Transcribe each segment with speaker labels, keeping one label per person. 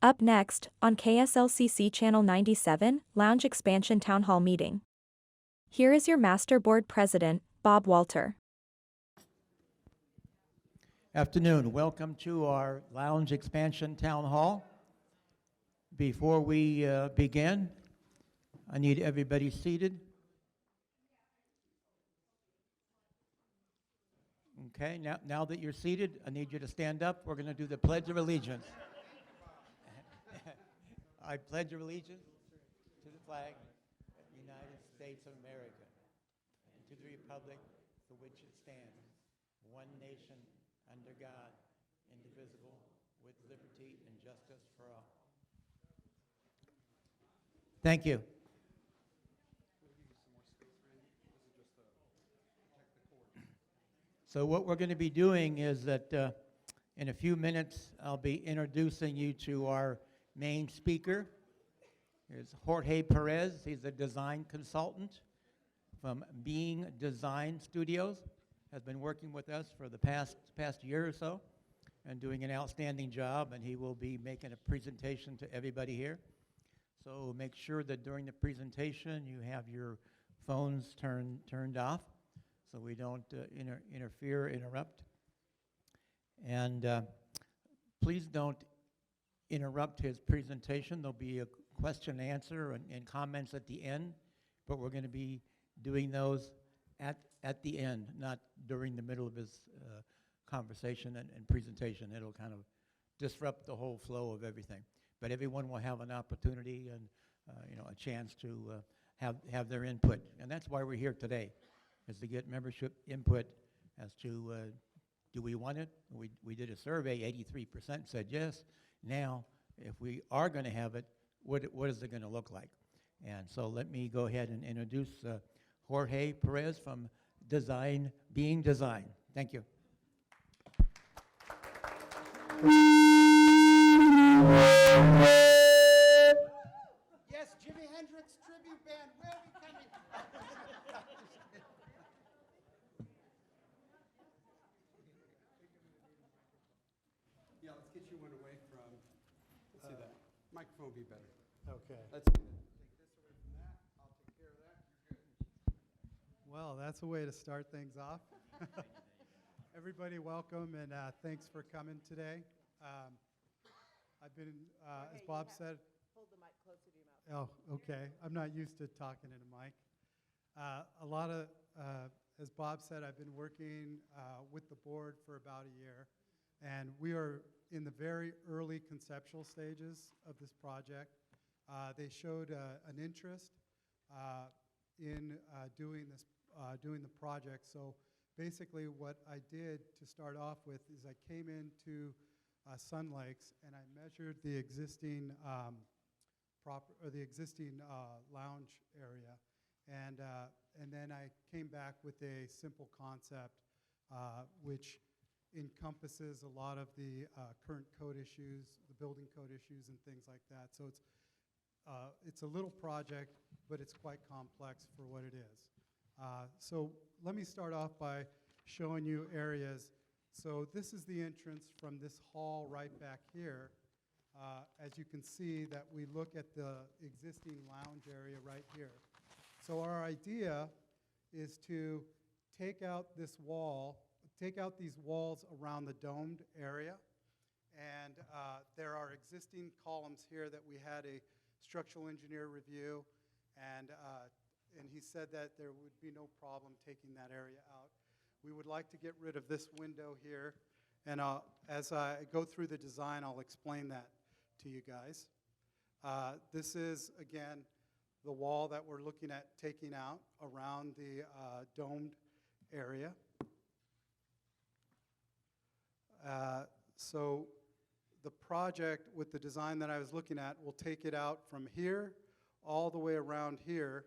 Speaker 1: Up next, on KSLCC Channel 97, Lounge Expansion Town Hall Meeting. Here is your Master Board President, Bob Walter.
Speaker 2: Afternoon. Welcome to our Lounge Expansion Town Hall. Before we begin, I need everybody seated. Okay, now that you're seated, I need you to stand up. We're going to do the Pledge of Allegiance. I pledge allegiance to the flag of the United States of America and to the republic for which it stands, one nation, under God, indivisible, with liberty and justice for all. Thank you. So what we're going to be doing is that in a few minutes, I'll be introducing you to our main speaker. Here's Jorge Perez. He's a design consultant from Being Design Studios. Has been working with us for the past year or so and doing an outstanding job, and he will be making a presentation to everybody here. So make sure that during the presentation you have your phones turned off so we don't interrupt. And please don't interrupt his presentation. There'll be a question and answer and comments at the end, but we're going to be doing those at the end, not during the middle of his conversation and presentation. It'll kind of disrupt the whole flow of everything. But everyone will have an opportunity and a chance to have their input. And that's why we're here today, is to get membership input as to do we want it? We did a survey, 83% said yes. Now, if we are going to have it, what is it going to look like? And so let me go ahead and introduce Jorge Perez from Being Design. Thank you.
Speaker 3: Yes, Jimi Hendrix tribute band will be coming. Yeah, let's get you one away from. Let's see that. Microphone would be better. Okay. Let's take this away from that. I'll take care of that. You're good. Well, that's a way to start things off. Everybody, welcome, and thanks for coming today. I've been, as Bob said.
Speaker 4: Hold the mic closer to your mouth.
Speaker 3: Oh, okay. I'm not used to talking in a mic. As Bob said, I've been working with the board for about a year, and we are in the very early conceptual stages of this project. They showed an interest in doing the project. So basically what I did to start off with is I came into Sun Lakes and I measured the existing lounge area, and then I came back with a simple concept which encompasses a lot of the current code issues, the building code issues, and things like that. So it's a little project, but it's quite complex for what it is. So let me start off by showing you areas. So this is the entrance from this hall right back here. As you can see that we look at the existing lounge area right here. So our idea is to take out these walls around the domed area. And there are existing columns here that we had a structural engineer review, and he said that there would be no problem taking that area out. We would like to get rid of this window here, and as I go through the design, I'll explain that to you guys. This is, again, the wall that we're looking at taking out around the domed area. So the project with the design that I was looking at will take it out from here all the way around here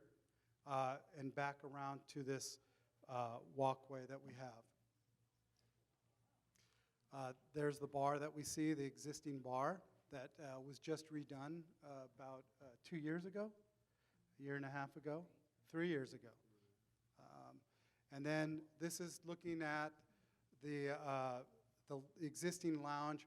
Speaker 3: and back around to this walkway that we have. There's the bar that we see, the existing bar that was just redone about 2 years ago, a year and a half ago, 3 years ago. And then this is looking at the existing lounge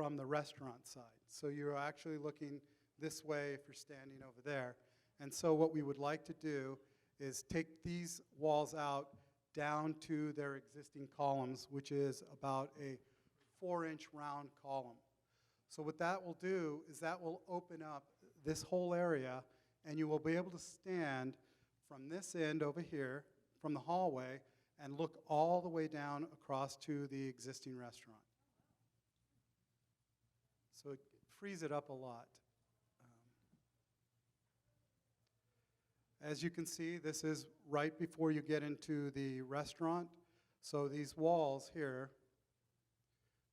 Speaker 3: from the restaurant side. So you're actually looking this way if you're standing over there. And so what we would like to do is take these walls out down to their existing columns, which is about a 4-inch round column. So what that will do is that will open up this whole area, and you will be able to stand from this end over here, from the hallway, and look all the way down across to the existing restaurant. So it frees it up a lot. As you can see, this is right before you get into the restaurant. So these walls here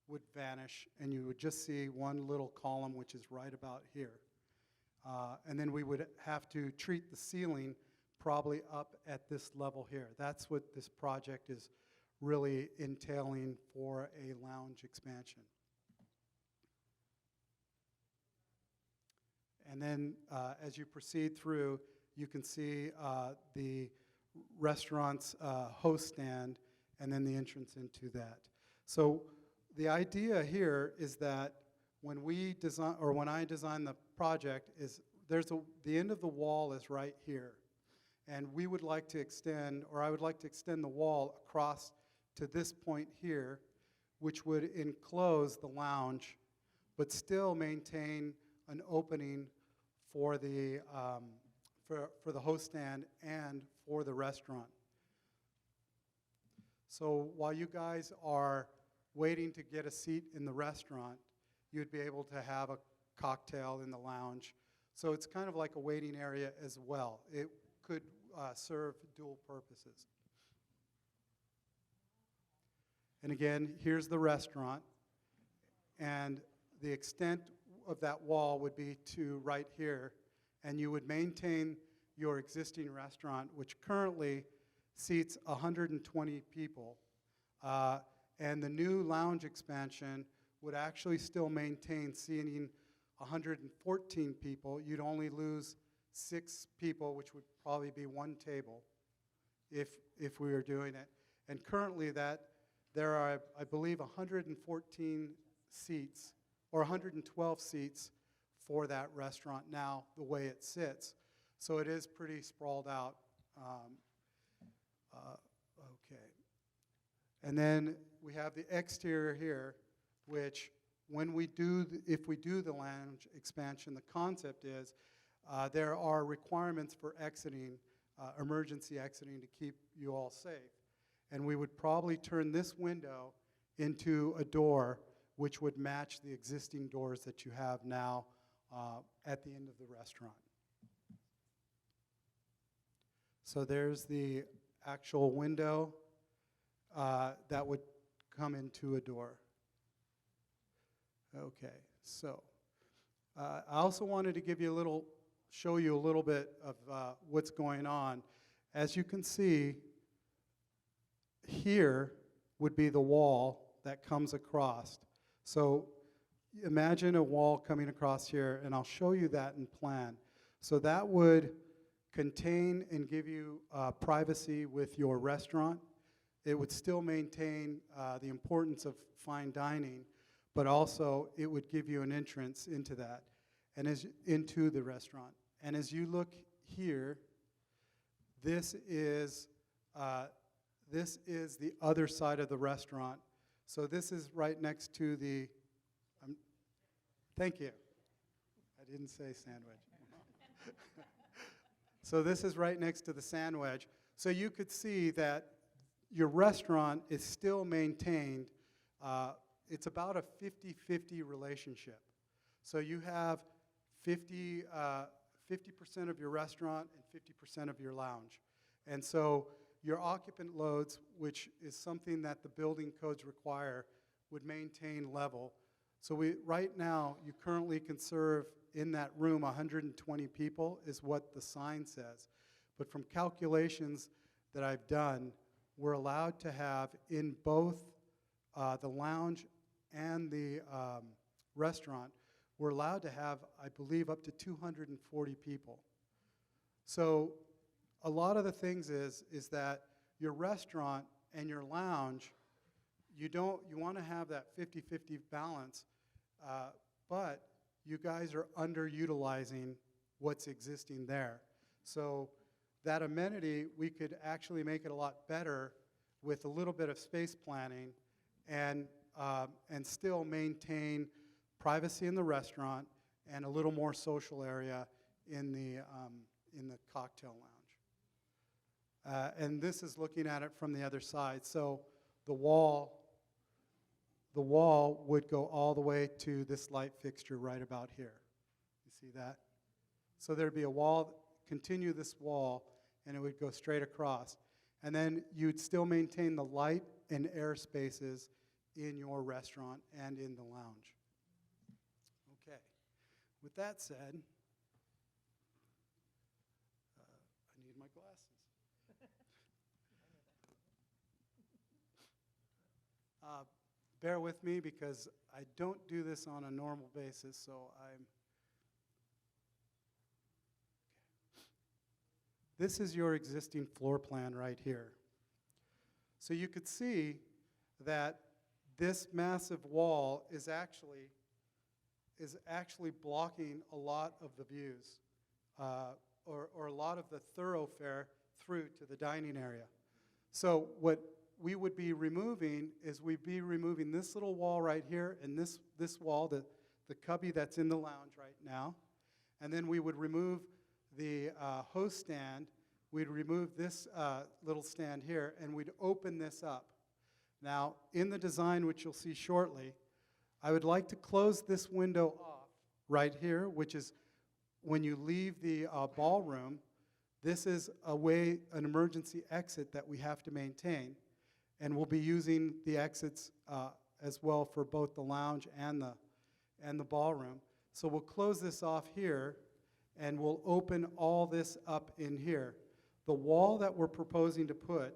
Speaker 3: would vanish, and you would just see one little column, which is right about here. And then we would have to treat the ceiling probably up at this level here. That's what this project is really entailing for a lounge expansion. And then as you proceed through, you can see the restaurant's host stand and then the entrance into that. So the idea here is that when we design, or when I design the project, is the end of the wall is right here. And we would like to extend, or I would like to extend the wall across to this point here, which would enclose the lounge, but still maintain an opening for the host stand and for the restaurant. So while you guys are waiting to get a seat in the restaurant, you'd be able to have a cocktail in the lounge. So it's kind of like a waiting area as well. It could serve dual purposes. And again, here's the restaurant. And the extent of that wall would be to right here. And you would maintain your existing restaurant, which currently seats 120 people. And the new lounge expansion would actually still maintain seating 114 people. You'd only lose 6 people, which would probably be 1 table if we were doing it. And currently there are, I believe, 114 seats, or 112 seats for that restaurant now, the way it sits. So it is pretty sprawled out. Okay. And then we have the exterior here, which when we do, if we do the lounge expansion, the concept is there are requirements for exiting, emergency exiting to keep you all safe. And we would probably turn this window into a door which would match the existing doors that you have now at the end of the restaurant. So there's the actual window that would come into a door. Okay, so I also wanted to give you show you a little bit of what's going on. As you can see, here would be the wall that comes across. So imagine a wall coming across here, and I'll show you that in plan. So that would contain and give you privacy with your restaurant. It would still maintain the importance of fine dining, but also it would give you an entrance into that, and into the restaurant. And as you look here, this is the other side of the restaurant. So this is right next to the, thank you. I didn't say sandwich. So this is right next to the sandwich. So you could see that your restaurant is still maintained. It's about a 50-50 relationship. So you have 50% of your restaurant and 50% of your lounge. And so your occupant loads, which is something that the building codes require, would maintain level. So right now, you currently can serve in that room 120 people is what the sign says. But from calculations that I've done, we're allowed to have in both the lounge and the restaurant, we're allowed to have, I believe, up to 240 people. So a lot of the things is that your restaurant and your lounge, you want to have that 50-50 balance, But you guys are underutilizing what's existing there. So that amenity, we could actually make it a lot better with a little bit of space planning and still maintain privacy in the restaurant and a little more social area in the cocktail lounge. And this is looking at it from the other side. So the wall would go all the way to this light fixture right about here. You see that? So there'd be a wall, continue this wall, and it would go straight across. And then you'd still maintain the light and air spaces in your restaurant and in the lounge. Okay. With that said, I need my glasses. Bear with me because I don't do this on a normal basis, so This is your existing floor plan right here. So you could see that this massive wall is actually blocking a lot of the views, or a lot of the thoroughfare through to the dining area. So what we would be removing is we'd be removing this little wall right here and this wall, the cubby that's in the lounge right now. And then we would remove the host stand. We'd remove this little stand here, and we'd open this up. Now, in the design, which you'll see shortly, I would like to close this window off right here, which is when you leave the ballroom. This is an emergency exit that we have to maintain, and we'll be using the exits as well for both the lounge and the ballroom. So we'll close this off here, and we'll open all this up in here. The wall that we're proposing to put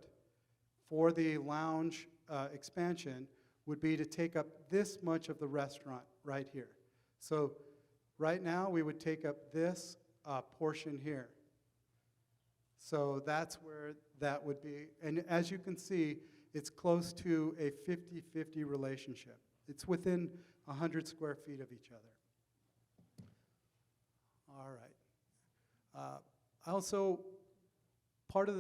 Speaker 3: for the lounge expansion would be to take up this much of the restaurant right here. So right now we would take up this portion here. So that's where that would be. And as you can see, it's close to a 50-50 relationship. It's within 100 square feet of each other. All right. Also, part of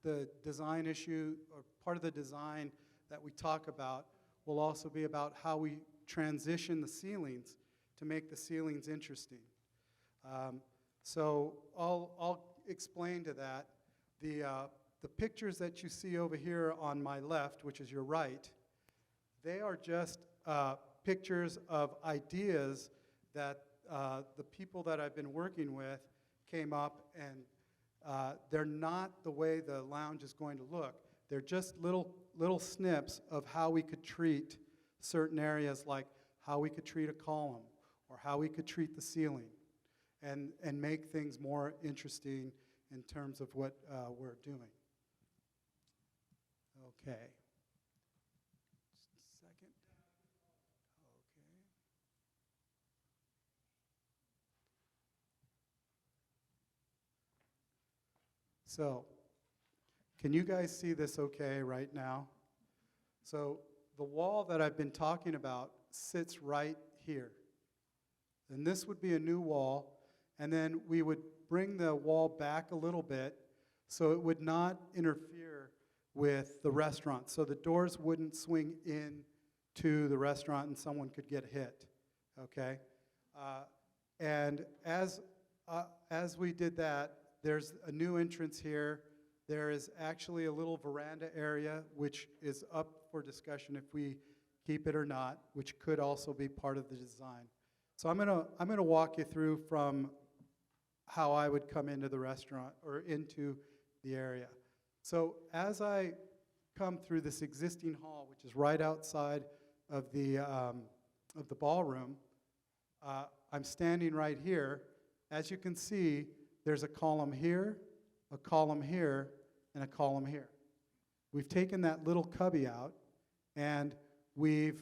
Speaker 3: the design issue, or part of the design that we talk about, will also be about how we transition the ceilings to make the ceilings interesting. So I'll explain to that. The pictures that you see over here on my left, which is your right, they are just pictures of ideas that the people that I've been working with came up, and they're not the way the lounge is going to look. They're just little snips of how we could treat certain areas, like how we could treat a column or how we could treat the ceiling, and make things more interesting in terms of what we're doing. Okay. Just a second. Okay. So, can you guys see this okay right now? So, the wall that I've been talking about sits right here. And this would be a new wall, and then we would bring the wall back a little bit so it would not interfere with the restaurant, so the doors wouldn't swing in to the restaurant and someone could get hit, okay? And as we did that, there's a new entrance here. There is actually a little veranda area, which is up for discussion if we keep it or not, which could also be part of the design. So I'm gonna walk you through from how I would come into the restaurant or into the area. So as I come through this existing hall, which is right outside of the ballroom, I'm standing right here. As you can see, there's a column here, a column here, and a column here. We've taken that little cubby out, and we've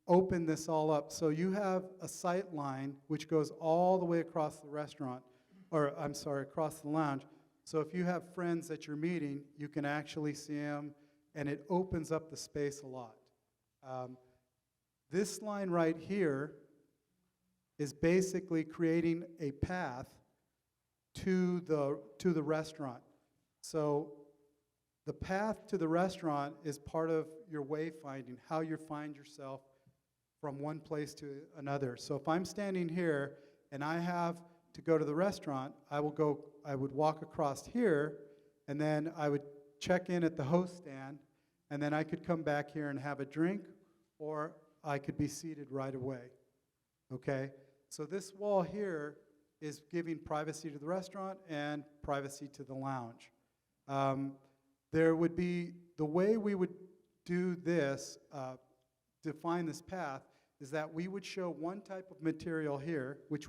Speaker 3: opened this all up. So you have a sight line which goes all the way across the restaurant, or I'm sorry, across the lounge. So if you have friends that you're meeting, you can actually see them, and it opens up the space a lot. This line right here is basically creating a path to the restaurant. So the path to the restaurant is part of your wayfinding, how you find yourself from one place to another. So if I'm standing here and I have to go to the restaurant, I would walk across here, and then I would check in at the host stand, and then I could come back here and have a drink, or I could be seated right away. Okay? So this wall here is giving privacy to the restaurant and privacy to the lounge. There would be, the way we would do this, define this path, is that we would show one type of material here, which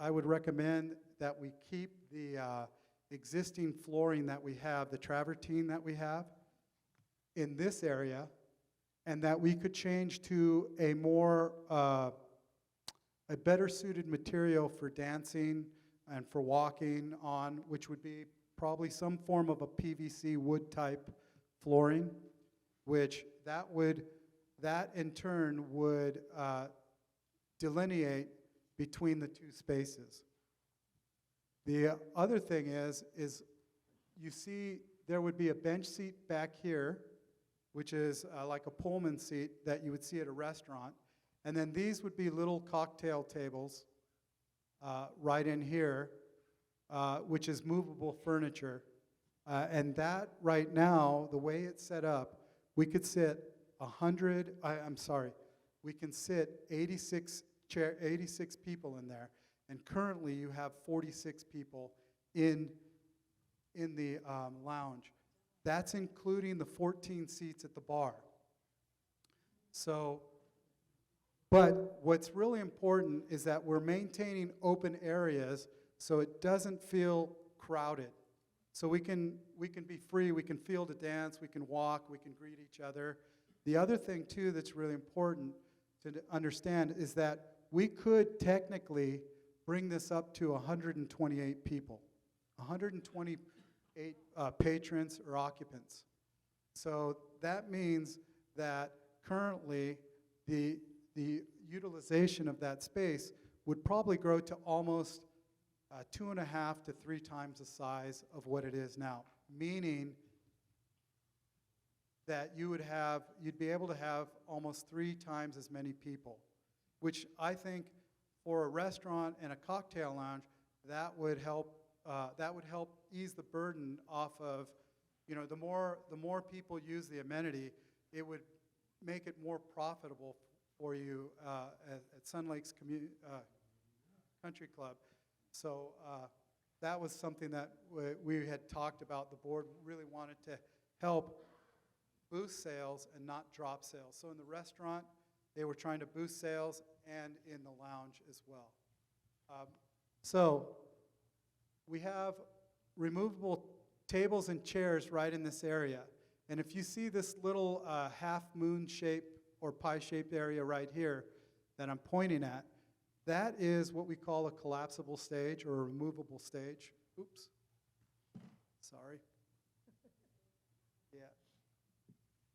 Speaker 3: I would recommend that we keep the existing flooring that we have, the travertine that we have, in this area, and that we could change to a more, a better suited material for dancing and for walking on, which would be probably some form of a PVC wood type flooring, which that in turn would delineate between the two spaces. The other thing is you see there would be a bench seat back here, which is like a Pullman seat that you would see at a restaurant. And then these would be little cocktail tables right in here, which is movable furniture. And that right now, the way it's set up, we could sit we can sit 86 people in there. And currently you have 46 people in the lounge. That's including the 14 seats at the bar. So, but what's really important is that we're maintaining open areas so it doesn't feel crowded. So we can be free, we can field a dance, we can walk, we can greet each other. The other thing too that's really important to understand is that we could technically bring this up to 128 people, 128 patrons or occupants. So that means that currently the utilization of that space would probably grow to almost 2.5 to 3 times the size of what it is now, meaning that you'd be able to have almost 3 times as many people, which I think for a restaurant and a cocktail lounge, that would help ease the burden off of, the more people use the amenity, it would make it more profitable for you at Sun Lakes Country Club. So that was something that we had talked about. The board really wanted to help boost sales and not drop sales. So in the restaurant, they were trying to boost sales, and in the lounge as well. So we have removable tables and chairs right in this area. And if you see this little half moon shape or pie shaped area right here that I'm pointing at, that is what we call a collapsible stage or a removable stage. Oops. Sorry. Yeah.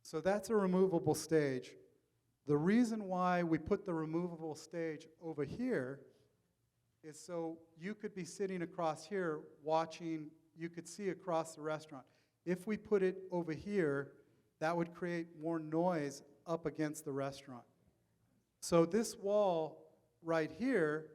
Speaker 3: So that's a removable stage. The reason why we put the removable stage over here is so you could be sitting across here watching, you could see across the restaurant. If we put it over here, that would create more noise up against the restaurant. So this wall right here,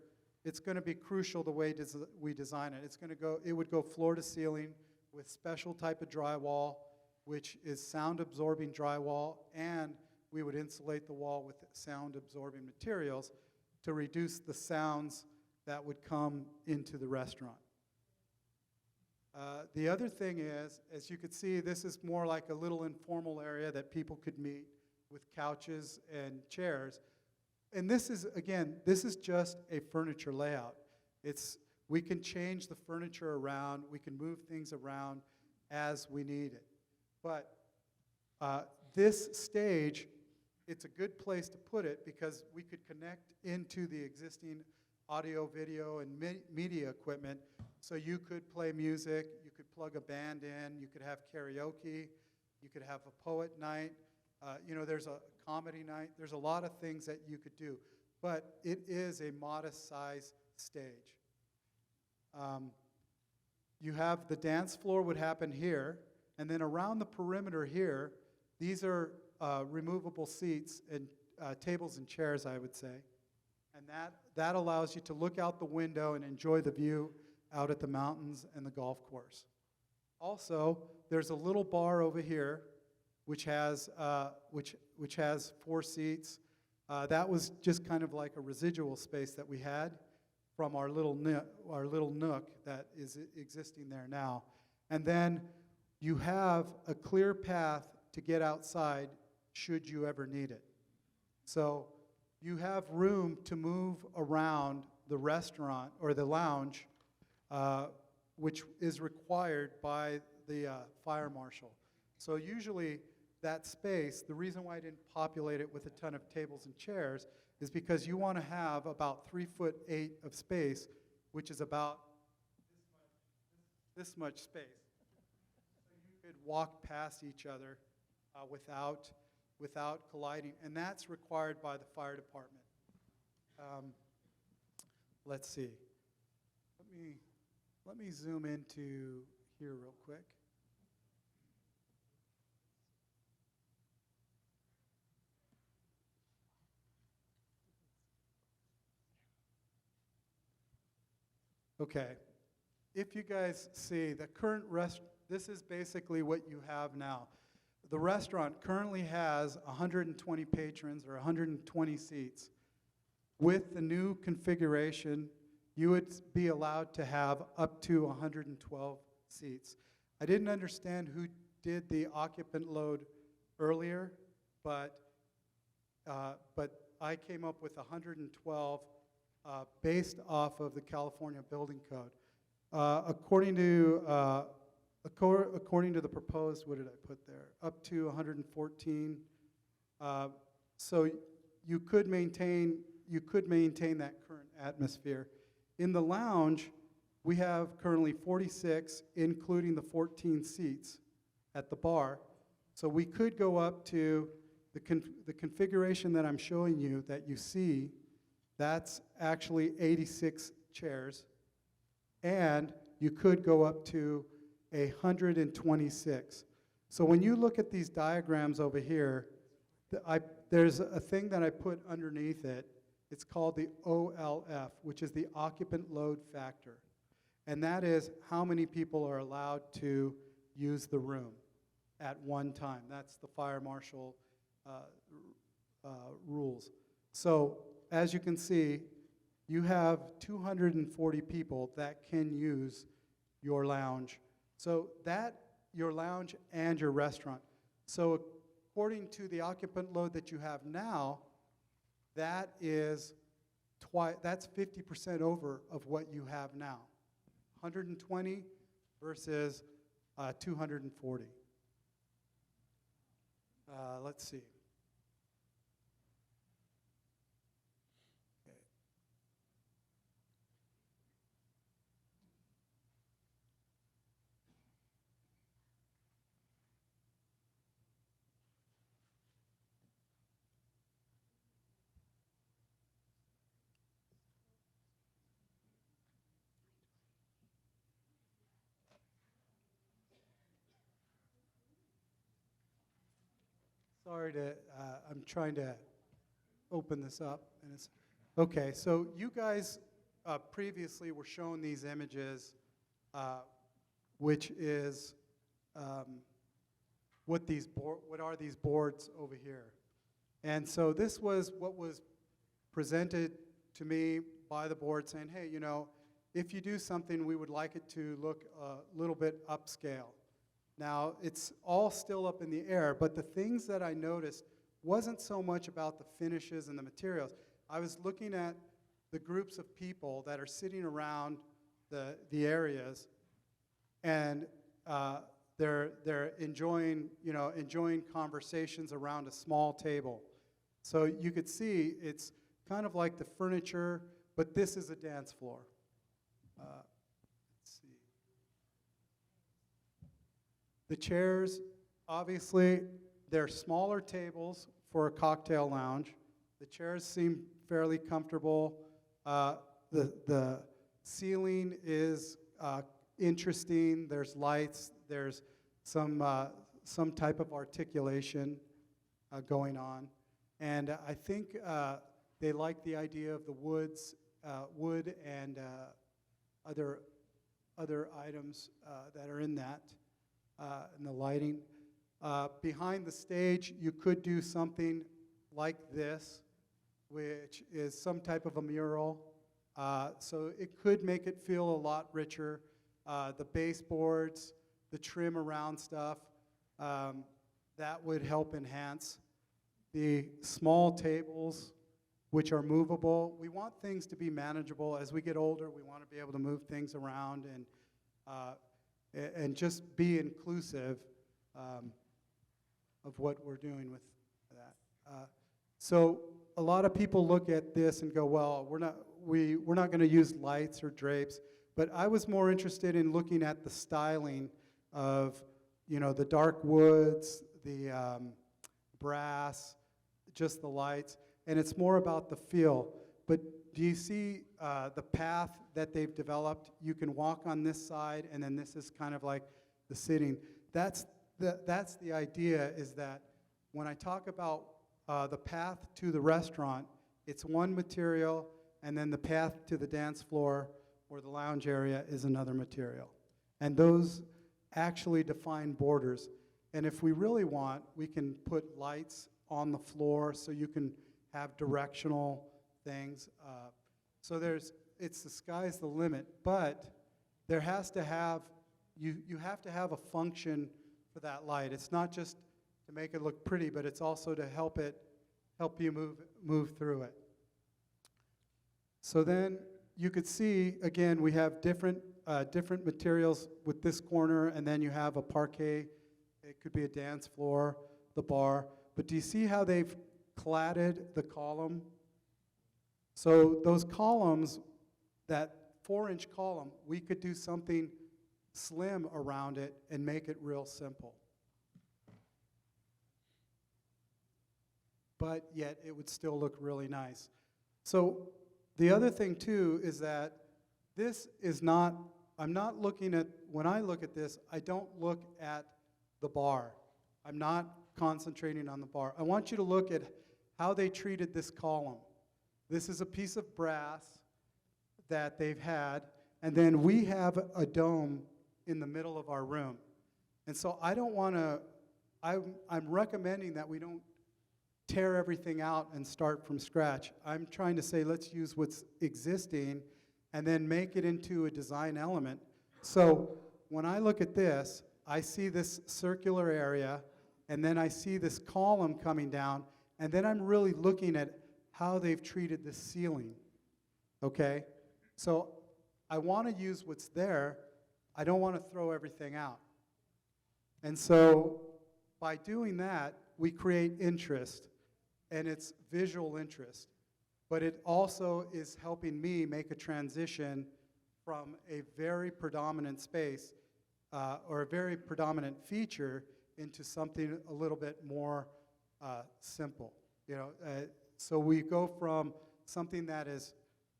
Speaker 3: it's going to be crucial the way we design it. It would go floor to ceiling with special type of drywall, which is sound absorbing drywall, and we would insulate the wall with sound absorbing materials to reduce the sounds that would come into the restaurant. The other thing is, as you could see, this is more like a little informal area that people could meet with couches and chairs. And this is, again, this is just a furniture layout. We can change the furniture around, we can move things around as we need it. But this stage, it's a good place to put it because we could connect into the existing audio, video, and media equipment. So you could play music, you could plug a band in, you could have karaoke, you could have a poet night, there's a comedy night, there's a lot of things that you could do. but it is a modest size stage. You have the dance floor would happen here, and then around the perimeter here, these are removable seats and tables and chairs, I would say. And that allows you to look out the window and enjoy the view out at the mountains and the golf course. Also, there's a little bar over here which has 4 seats. That was just kind of like a residual space that we had from our little nook that is existing there now. And then you have a clear path to get outside should you ever need it. So you have room to move around the restaurant or the lounge, which is required by the fire marshal. So usually that space, the reason why I didn't populate it with a ton of tables and chairs is because you want to have about 3'8" of space, which is about this much space. So you could walk past each other without colliding, and that's required by the fire department. Let's see. Let me zoom into here real quick. Okay, if you guys see the current this is basically what you have now. The restaurant currently has 120 patrons or 120 seats. With the new configuration, you would be allowed to have up to 112 seats. I didn't understand who did the occupant load earlier, but I came up with 112 based off of the California Building Code. According to the proposed, what did I put there? Up to 114. So you could maintain that current atmosphere. In the lounge, we have currently 46, including the 14 seats at the bar. So we could go up to the configuration that I'm showing you that you see. That's actually 86 chairs, and you could go up to 126. So when you look at these diagrams over here, there's a thing that I put underneath it. It's called the OLF, which is the occupant load factor. And that is how many people are allowed to use the room at one time. That's the fire marshal rules. So as you can see, you have 240 people that can use your lounge. So your lounge and your restaurant. So according to the occupant load that you have now, that's 50% over of what you have now. 120 versus 240. Let's see. I'm trying to open this up. Okay, so you guys previously were shown these images, which is what are these boards over here. And so this was what was presented to me by the board saying, hey, if you do something, we would like it to look a little bit upscale. Now, it's all still up in the air, but the things that I noticed wasn't so much about the finishes and the materials. I was looking at the groups of people that are sitting around the areas, and they're enjoying conversations around a small table. So you could see it's kind of like the furniture, but this is a dance floor. Let's see. The chairs, obviously, they're smaller tables for a cocktail lounge. The chairs seem fairly comfortable. The ceiling is interesting. There's lights. There's some type of articulation going on. And I think they like the idea of the wood and other items that are in that, and the lighting. Behind the stage, you could do something like this, which is some type of a mural. So it could make it feel a lot richer. The baseboards, the trim around stuff, that would help enhance. The small tables, which are movable. We want things to be manageable. As we get older, we want to be able to move things around and just be inclusive of what we're doing with that. So a lot of people look at this and go, well, we're not going to use lights or drapes. But I was more interested in looking at the styling of, the dark woods, the brass, just the lights, and it's more about the feel. But do you see the path that they've developed? You can walk on this side, and then this is kind of like the sitting. That's the idea, is that when I talk about the path to the restaurant, it's one material, and then the path to the dance floor or the lounge area is another material. And those actually define borders. And if we really want, we can put lights on the floor so you can have directional things. So it's the sky's the limit, but there has to have, you have to have a function for that light. It's not just to make it look pretty, but it's also to help you move through it. So then you could see, again, we have different materials with this corner, and then you have a parquet. It could be a dance floor, the bar. But do you see how they've cladded the column? So those columns, that 4-inch column, we could do something slim around it and make it real simple. But yet it would still look really nice. So the other thing too is that this is not, I'm not looking at, when I look at this, I don't look at the bar. I'm not concentrating on the bar. I want you to look at how they treated this column. This is a piece of brass that they've had, and then we have a dome in the middle of our room. And so I don't want to, I'm recommending that we don't tear everything out and start from scratch. I'm trying to say let's use what's existing and then make it into a design element. So when I look at this, I see this circular area, and then I see this column coming down, and then I'm really looking at how they've treated the ceiling, okay? So I want to use what's there. I don't want to throw everything out. And so by doing that, we create interest, and it's visual interest. But it also is helping me make a transition from a very predominant space or a very predominant feature into something a little bit more simple. So we go from something that is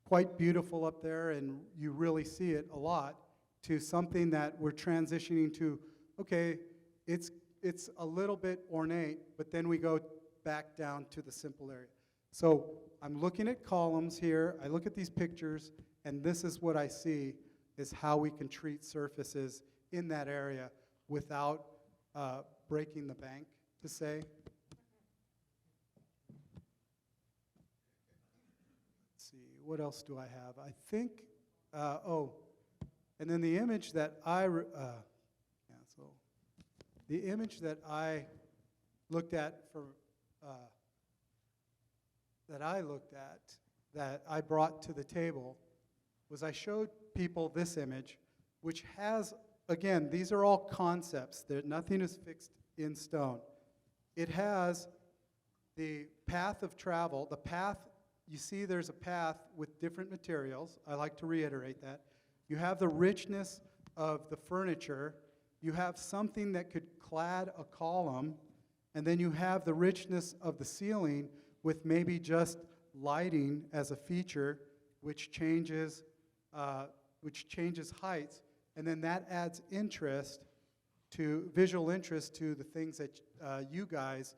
Speaker 3: quite beautiful up there, and you really see it a lot, to something that we're transitioning to, okay, it's a little bit ornate, but then we go back down to the simple area. So I'm looking at columns here, I look at these pictures, and this is what I see is how we can treat surfaces in that area without breaking the bank, to say. Let's see, what else do I have? I think, and then the image that the image that I looked at that I brought to the table was I showed people this image, which has, again, these are all concepts. Nothing is fixed in stone. It has the path of travel. The path, you see there's a path with different materials. I like to reiterate that. You have the richness of the furniture. You have something that could clad a column. And then you have the richness of the ceiling, with maybe just lighting as a feature, which changes heights, and then that adds visual interest to the things that you guys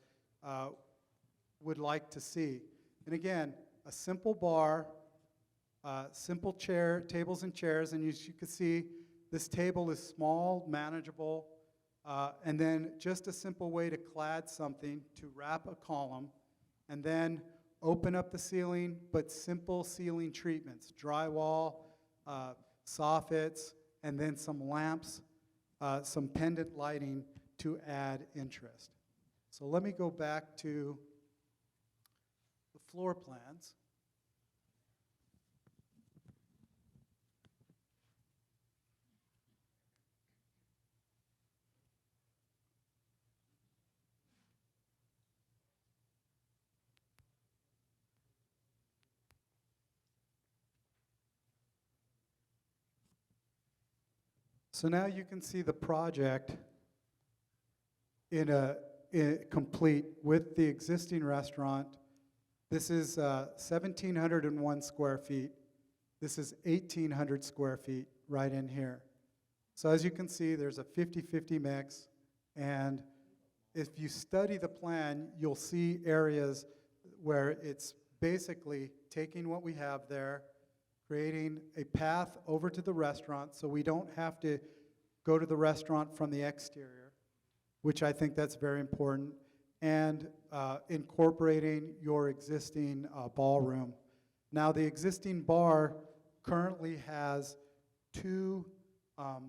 Speaker 3: would like to see. And again, a simple bar, simple tables and chairs, and you can see this table is small, manageable, and then just a simple way to clad something, to wrap a column, and then open up the ceiling, but simple ceiling treatments, drywall, soffits, and then some lamps, some pendant lighting to add interest. So let me go back to the floor plans. So now you can see the project complete with the existing restaurant. This is 1,701 square feet. This is 1,800 square feet right in here. So as you can see, there's a 50-50 mix. And if you study the plan, you'll see areas where it's basically taking what we have there, creating a path over to the restaurant so we don't have to go to the restaurant from the exterior, which I think that's very important, and incorporating your existing ballroom. Now, the existing bar currently has two bar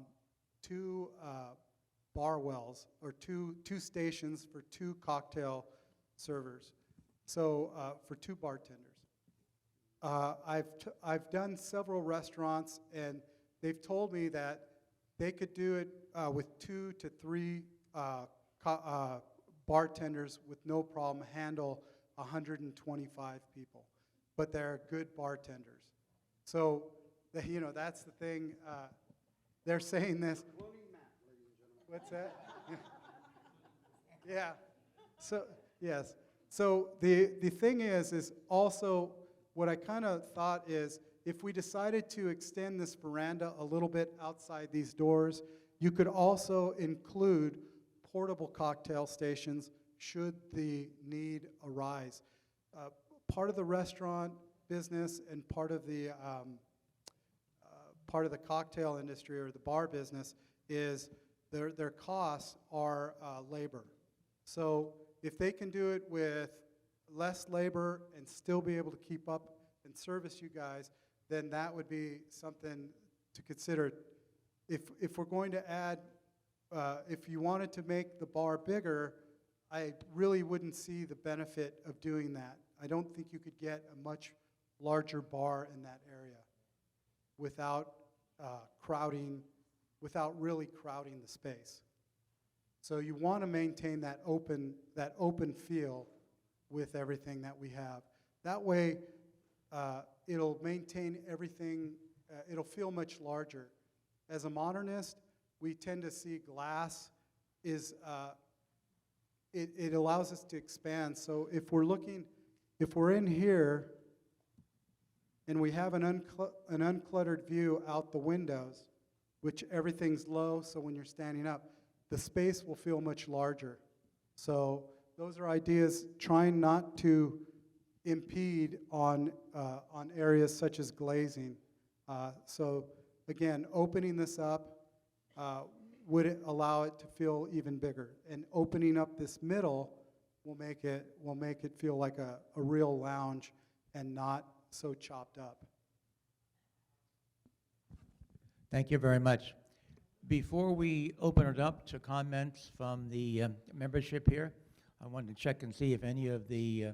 Speaker 3: wells, or two stations for 2 cocktail servers, so for 2 bartenders. I've done several restaurants, and they've told me that they could do it with 2 to 3 bartenders with no problem, handle 125 people. But they're good bartenders. So, that's the thing. They're saying this. What's that? Yeah. So, yes. So the thing is also, what I kind of thought is, if we decided to extend this veranda a little bit outside these doors, you could also include portable cocktail stations should the need arise. Part of the restaurant business and part of the cocktail industry or the bar business is their costs are labor. So if they can do it with less labor and still be able to keep up and service you guys, then that would be something to consider. If we're going to add, if you wanted to make the bar bigger, I really wouldn't see the benefit of doing that. I don't think you could get a much larger bar in that area without without really crowding the space. So you want to maintain that open feel with everything that we have. That way, it'll maintain everything, it'll feel much larger. As a modernist, we tend to see glass is, it allows us to expand. So if we're in here and we have an uncluttered view out the windows, which everything's low, so when you're standing up, the space will feel much larger. So those are ideas, trying not to impede on areas such as glazing. So again, opening this up would allow it to feel even bigger, and opening up this middle will make it feel like a real lounge and not so chopped up.
Speaker 2: Thank you very much. Before we open it up to comments from the membership here, I wanted to check and see if any of the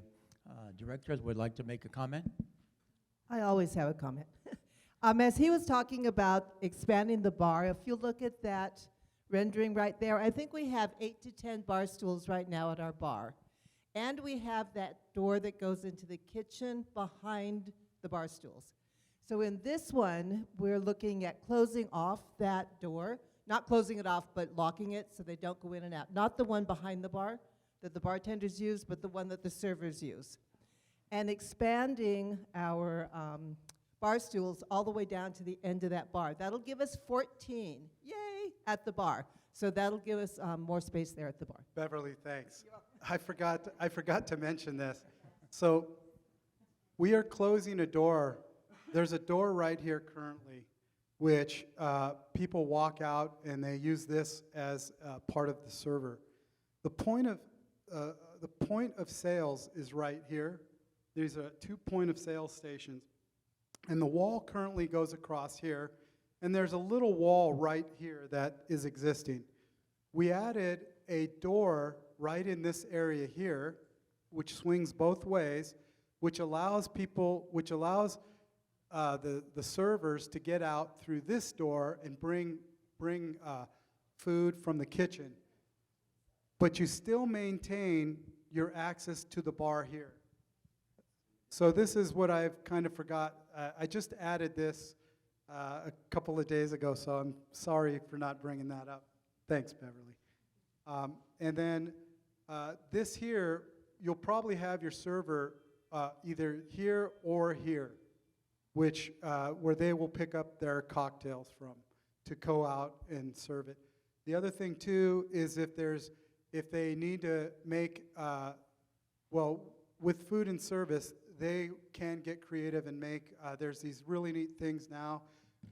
Speaker 2: directors would like to make a comment.
Speaker 4: I always have a comment. As he was talking about expanding the bar, if you look at that rendering right there, I think we have 8 to 10 bar stools right now at our bar. And we have that door that goes into the kitchen behind the bar stools. So in this one, we're looking at closing off that door, not closing it off, but locking it so they don't go in and out. Not the one behind the bar that the bartenders use, but the one that the servers use. and expanding our bar stools all the way down to the end of that bar. That'll give us 14, yay, at the bar. So that'll give us more space there at the bar.
Speaker 3: Beverly, thanks. I forgot to mention this. So we are closing a door. There's a door right here currently, which people walk out and they use this as part of the server. The point of sales is right here. These are 2 point of sale stations. And the wall currently goes across here. And there's a little wall right here that is existing. We added a door right in this area here, which swings both ways, which allows the servers to get out through this door and bring food from the kitchen. But you still maintain your access to the bar here. So this is what I've kind of forgot. I just added this a couple of days ago, so I'm sorry for not bringing that up. Thanks, Beverly. And then this here, you'll probably have your server either here or here, which where they will pick up their cocktails from to go out and serve it. The other thing too is if they need to make with food and service, they can get creative and make, there's these really neat things now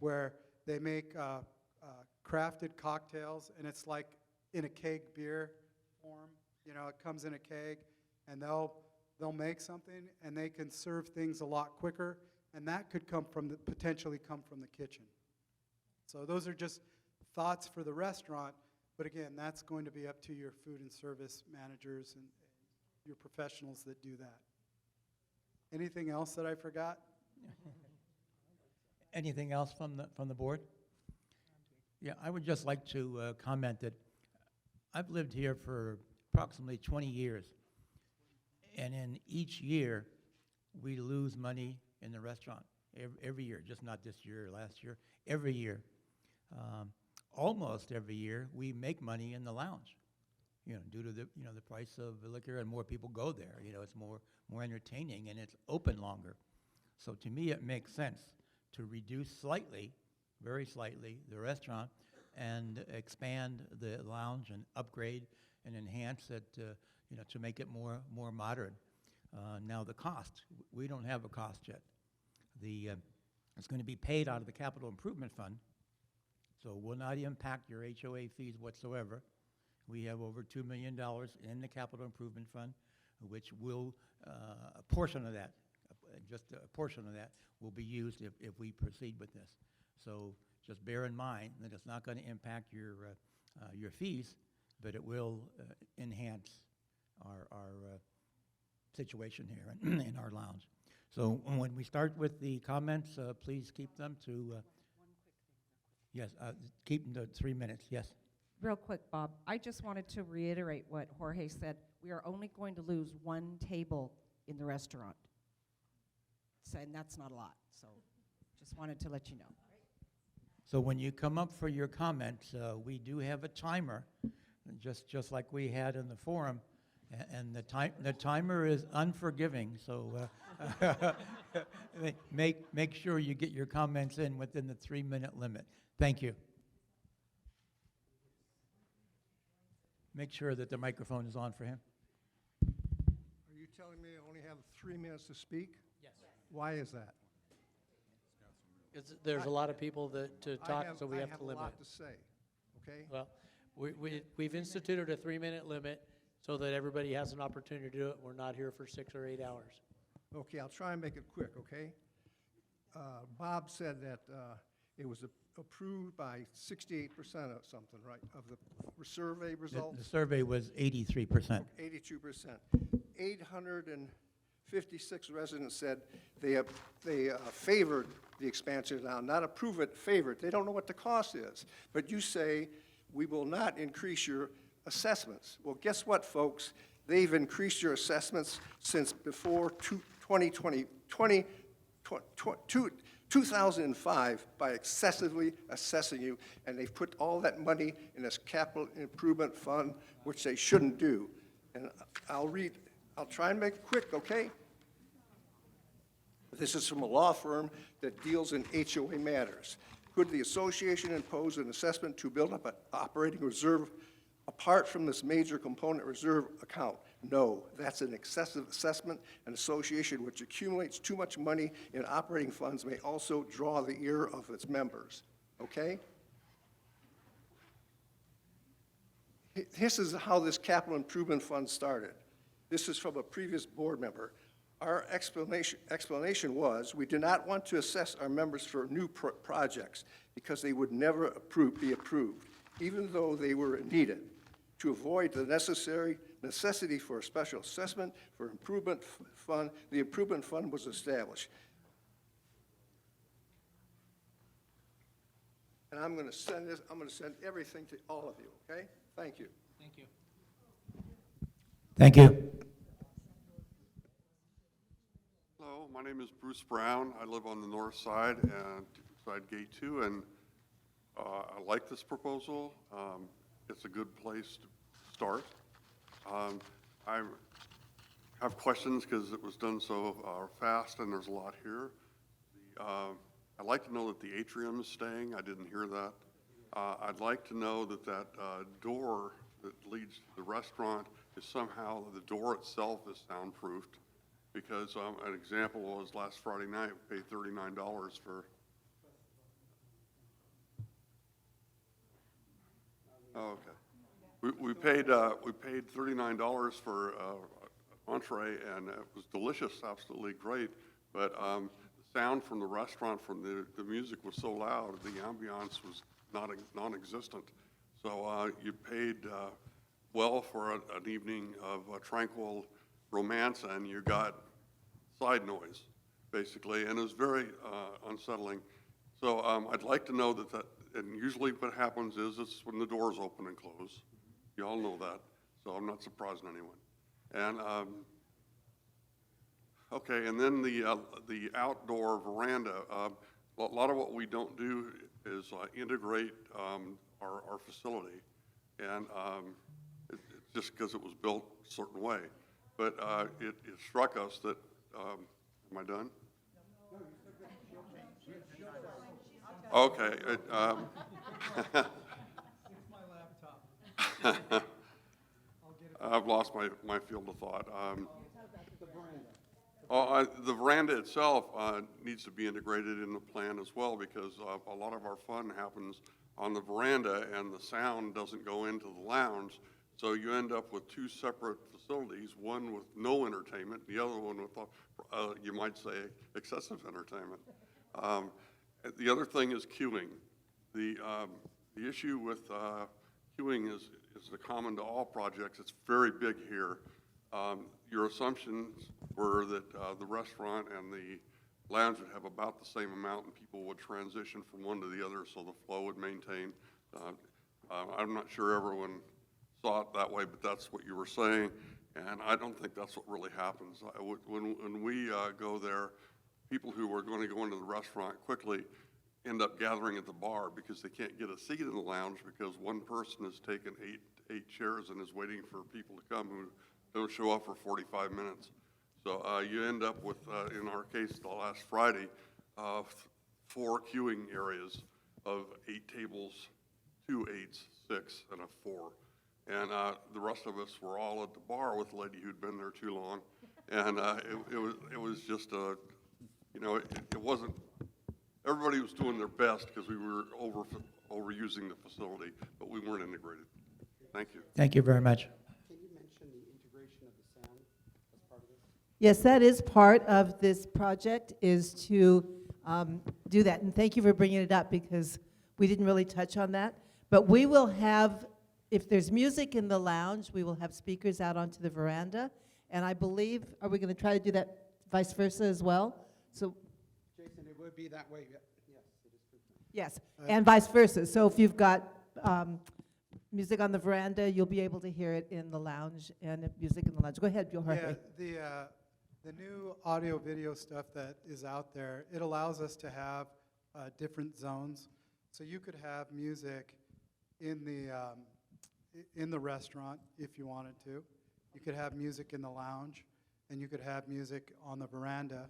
Speaker 3: where they make crafted cocktails, and it's like in a keg beer form. You know, it comes in a keg, and they'll make something, and they can serve things a lot quicker, and that could potentially come from the kitchen. So those are just thoughts for the restaurant, but again, that's going to be up to your food and service managers and your professionals that do that. Anything else that I forgot?
Speaker 2: Anything else from the board? Yeah, I would just like to comment that I've lived here for approximately 20 years, and in each year, we lose money in the restaurant every year, just not this year or last year, every year. Almost every year, we make money in the lounge, due to the price of the liquor, and more people go there. It's more entertaining, and it's open longer. So to me, it makes sense to reduce slightly, very slightly, the restaurant and expand the lounge and upgrade and enhance it, to make it more modern. Now the cost, we don't have a cost yet. It's going to be paid out of the capital improvement fund, so it will not impact your HOA fees whatsoever. We have over $2 million in the capital improvement fund, which will, a portion of that, just a portion of that will be used if we proceed with this. So just bear in mind that it's not going to impact your fees, but it will enhance our situation here in our lounge. So when we start with the comments, please keep them to, yes, keep them to 3 minutes, yes.
Speaker 5: Real quick, Bob, I just wanted to reiterate what Jorge said. We are only going to lose one table in the restaurant. So, and that's not a lot, so just wanted to let you know.
Speaker 2: So when you come up for your comments, we do have a timer, just like we had in the forum, and the timer is unforgiving. So make sure you get your comments in within the 3-minute limit. Thank you. Make sure that the microphone is on for him.
Speaker 6: Are you telling me I only have 3 minutes to speak? Yes. Why is that?
Speaker 7: Because there's a lot of people to talk, so we have to limit.
Speaker 6: I have a lot to say, okay?
Speaker 7: Well, we've instituted a 3-minute limit so that everybody has an opportunity to do it. We're not here for 6 or 8 hours.
Speaker 6: Okay, I'll try and make it quick, okay? Bob said that it was approved by 68% or something, right, of the survey results?
Speaker 2: The survey was 83%.
Speaker 6: 82%. 856 residents said they favored the expansion down, not approve it, favored. They don't know what the cost is. But you say, we will not increase your assessments. Well, guess what, folks? They've increased your assessments since before 2005 by excessively assessing you, and they've put all that money in this capital improvement fund, which they shouldn't do. And I'll try and make it quick, okay? This is from a law firm that deals in HOA matters. Could the association impose an assessment to build up an operating reserve apart from this major component reserve account? No, that's an excessive assessment. An association which accumulates too much money in operating funds may also draw the ear of its members, okay? This is how this capital improvement fund started. This is from a previous board member. Our explanation was we did not want to assess our members for new projects because they would never be approved, even though they were needed. To avoid the necessity for a special assessment for improvement fund, the improvement fund was established. And I'm going to send everything to all of you, okay? Thank you.
Speaker 7: Thank you.
Speaker 2: Thank you.
Speaker 8: Hello, my name is Bruce Brown. I live on the north side and side gate 2, and I like this proposal. It's a good place to start. I have questions because it was done so fast and there's a lot here. I'd like to know that the atrium is staying. I didn't hear that. I'd like to know that that door that leads to the restaurant is somehow, the door itself is soundproofed. Because an example was last Friday night, we paid $39 for. Oh, okay. We paid $39 for entree, and it was delicious, absolutely great. But the sound from the restaurant, from the music was so loud, the ambiance was non-existent. So you paid well for an evening of tranquil romance, and you got side noise, basically, and it was very unsettling. So I'd like to know that, and usually what happens is it's when the doors open and close. You all know that, so I'm not surprising anyone. And okay, and then the outdoor veranda. A lot of what we don't do is integrate our facility, and it's just because it was built a certain way. But it struck us that, am I done? Okay. I've lost my field of thought. The veranda itself needs to be integrated in the plan as well, because a lot of our fun happens on the veranda and the sound doesn't go into the lounge. So you end up with two separate facilities, one with no entertainment, the other one with, you might say, excessive entertainment. The other thing is queuing. The issue with queuing is common to all projects. It's very big here. Your assumptions were that the restaurant and the lounge would have about the same amount and people would transition from one to the other so the flow would maintain. I'm not sure everyone saw it that way, but that's what you were saying, and I don't think that's what really happens. When we go there, people who are going to go into the restaurant quickly end up gathering at the bar because they can't get a seat in the lounge because one person has taken eight chairs and is waiting for people to come who don't show up for 45 minutes. So you end up with, in our case, the last Friday, 4 queuing areas of 8 tables, 2 8s, 6, and a 4. And the rest of us were all at the bar with a lady who'd been there too long. And it was just, it wasn't, everybody was doing their best because we were overusing the facility, but we weren't integrated. Thank you.
Speaker 2: Thank you very much.
Speaker 9: Can you mention the integration of the sound as part of this?
Speaker 4: Yes, that is part of this project, is to do that. And thank you for bringing it up because we didn't really touch on that. But we will have, if there's music in the lounge, we will have speakers out onto the veranda. And I believe, are we going to try to do that vice versa as well? So,
Speaker 9: Jason, it would be that way. Yes, it is true.
Speaker 4: yes, and vice versa. So if you've got music on the veranda, you'll be able to hear it in the lounge, and if music in the lounge. Go ahead, Jorge.
Speaker 3: Yeah, the new audio video stuff that is out there, it allows us to have different zones. So you could have music in the restaurant if you wanted to. You could have music in the lounge, and you could have music on the veranda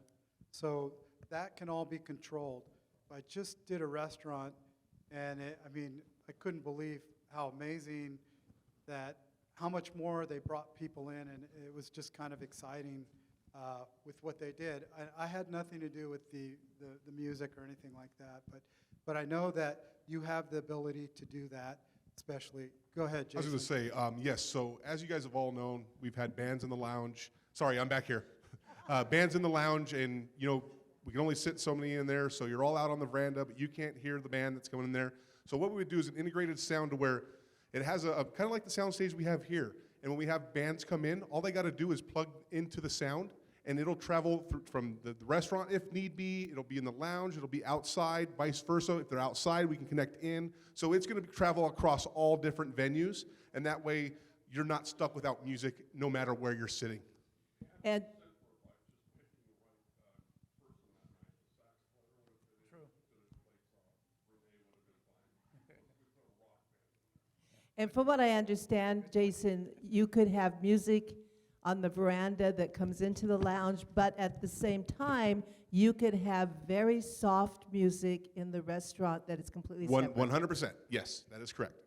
Speaker 3: So that can all be controlled. I just did a restaurant, and I mean, I couldn't believe how amazing that, how much more they brought people in, and it was just kind of exciting with what they did. I had nothing to do with the music or anything like that, but I know that you have the ability to do that, especially. Go ahead, Jason.
Speaker 10: I was going to say, yes, so as you guys have all known, we've had bands in the lounge. Sorry, I'm back here. Bands in the lounge, and you know, we can only sit so many in there, so you're all out on the veranda, but you can't hear the band that's coming in there. So what we would do is an integrated sound to where it has a kind of like the sound stage we have here. And when we have bands come in, all they got to do is plug into the sound, and it'll travel from the restaurant if need be. It'll be in the lounge. It'll be outside, vice versa. If they're outside, we can connect in. So it's going to travel across all different venues, and that way you're not stuck without music no matter where you're sitting.
Speaker 4: And And from what I understand, Jason, you could have music on the veranda that comes into the lounge, but at the same time, you could have very soft music in the restaurant that is completely separate.
Speaker 10: 100%, yes, that is correct.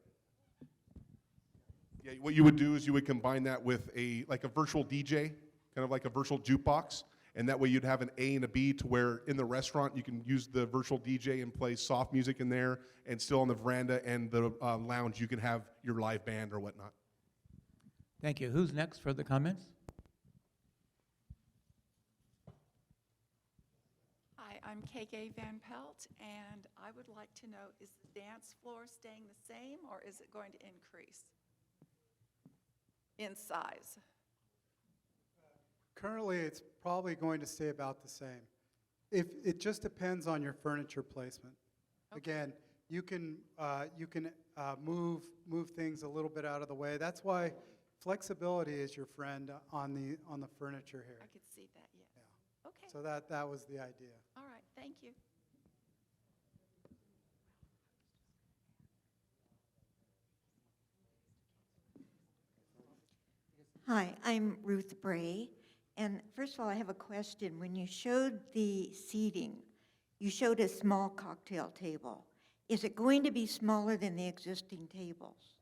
Speaker 10: Yeah, what you would do is you would combine that with like a virtual DJ, kind of like a virtual jukebox, and that way you'd have an A and a B to where in the restaurant you can use the virtual DJ and play soft music in there, and still on the veranda and the lounge you can have your live band or whatnot.
Speaker 2: Thank you. Who's next for the comments?
Speaker 11: Hi, I'm KK Van Pelt, and I would like to know, is the dance floor staying the same, or is it going to increase in size?
Speaker 3: Currently, it's probably going to stay about the same. It just depends on your furniture placement.
Speaker 11: Okay.
Speaker 3: Again, you can move things a little bit out of the way. That's why flexibility is your friend on the furniture here.
Speaker 11: I could see that, yes.
Speaker 3: Yeah.
Speaker 11: Okay,
Speaker 3: So that was the idea.
Speaker 11: all right, thank you.
Speaker 12: Hi, I'm Ruth Bray. And first of all, I have a question. When you showed the seating, you showed a small cocktail table. Is it going to be smaller than the existing tables?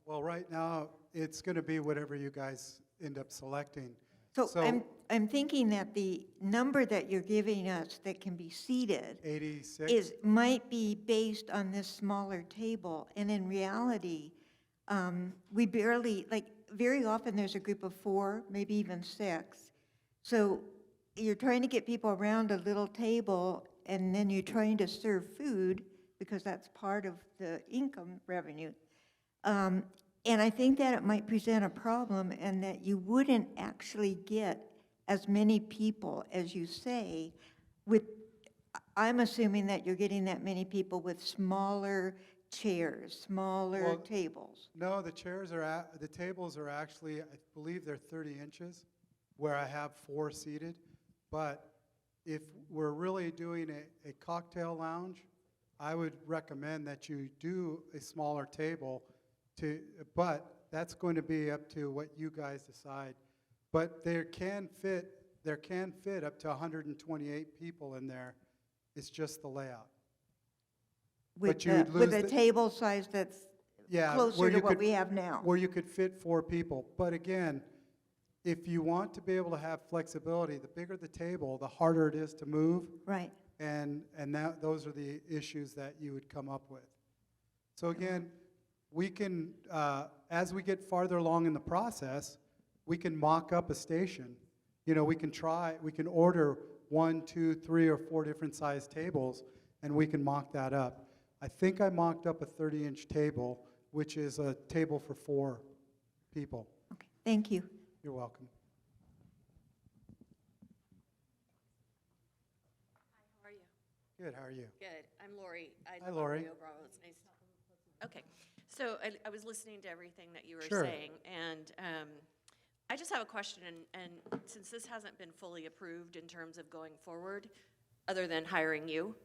Speaker 3: Well, right now, it's going to be whatever you guys end up selecting.
Speaker 12: So I'm thinking that the number that you're giving us that can be seated
Speaker 3: 86?
Speaker 12: might be based on this smaller table. And in reality, we barely, like, very often there's a group of 4, maybe even 6. So you're trying to get people around a little table, and then you're trying to serve food, because that's part of the income revenue. And I think that it might present a problem, and that you wouldn't actually get as many people as you say with, I'm assuming that you're getting that many people with smaller chairs, smaller tables.
Speaker 3: No, the tables are actually, I believe they're 30 inches, where I have 4 seated. But if we're really doing a cocktail lounge, I would recommend that you do a smaller table, but that's going to be up to what you guys decide. But there can fit up to 128 people in there. It's just the layout.
Speaker 12: With a table size that's closer to what we have now.
Speaker 3: Where you could fit 4 people. But again, if you want to be able to have flexibility, the bigger the table, the harder it is to move.
Speaker 12: Right.
Speaker 3: And those are the issues that you would come up with. So again, we can, as we get farther along in the process, we can mock up a station. You know, we can order 1, 2, 3, or 4 different size tables, and we can mock that up. I think I mocked up a 30-inch table, which is a table for 4 people.
Speaker 12: Okay, thank you.
Speaker 3: You're welcome.
Speaker 13: Hi, how are you?
Speaker 3: Good, how are you?
Speaker 13: Good. I'm Lori.
Speaker 3: Hi, Lori.
Speaker 13: Bravo. It's nice. Okay. So I was listening to everything that you were
Speaker 3: Sure.
Speaker 13: saying, and I just have a question, and since this hasn't been fully approved in terms of going forward, other than hiring you,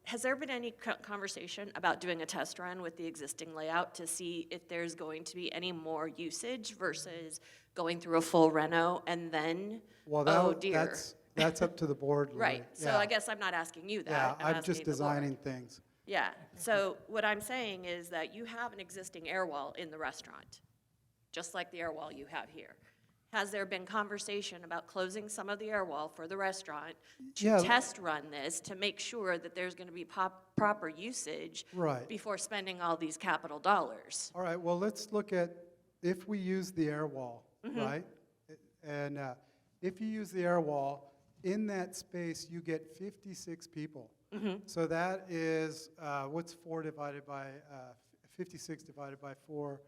Speaker 13: has there been any conversation about doing a test run with the existing layout to see if there's going to be any more usage versus going through a full reno and then,
Speaker 3: Well,
Speaker 13: oh dear?
Speaker 3: that's up to the board, Lori.
Speaker 13: Right, so
Speaker 3: Yeah.
Speaker 13: I guess I'm not asking you that.
Speaker 3: Yeah, I'm
Speaker 13: asking
Speaker 3: just
Speaker 13: the board.
Speaker 3: designing things.
Speaker 13: Yeah, so what I'm saying is that you have an existing air wall in the restaurant, just like the air wall you have here. Has there been conversation about closing some of the air wall for the restaurant to
Speaker 3: Yeah.
Speaker 13: test run this, to make sure that there's gonna be proper usage
Speaker 3: Right.
Speaker 13: before spending all these capital dollars?
Speaker 3: All right, well, let's look at, if we use the air wall, right? And if you use the air wall, in that space, you get 56 people. So that is, what's 4 divided by, 56 divided by 4?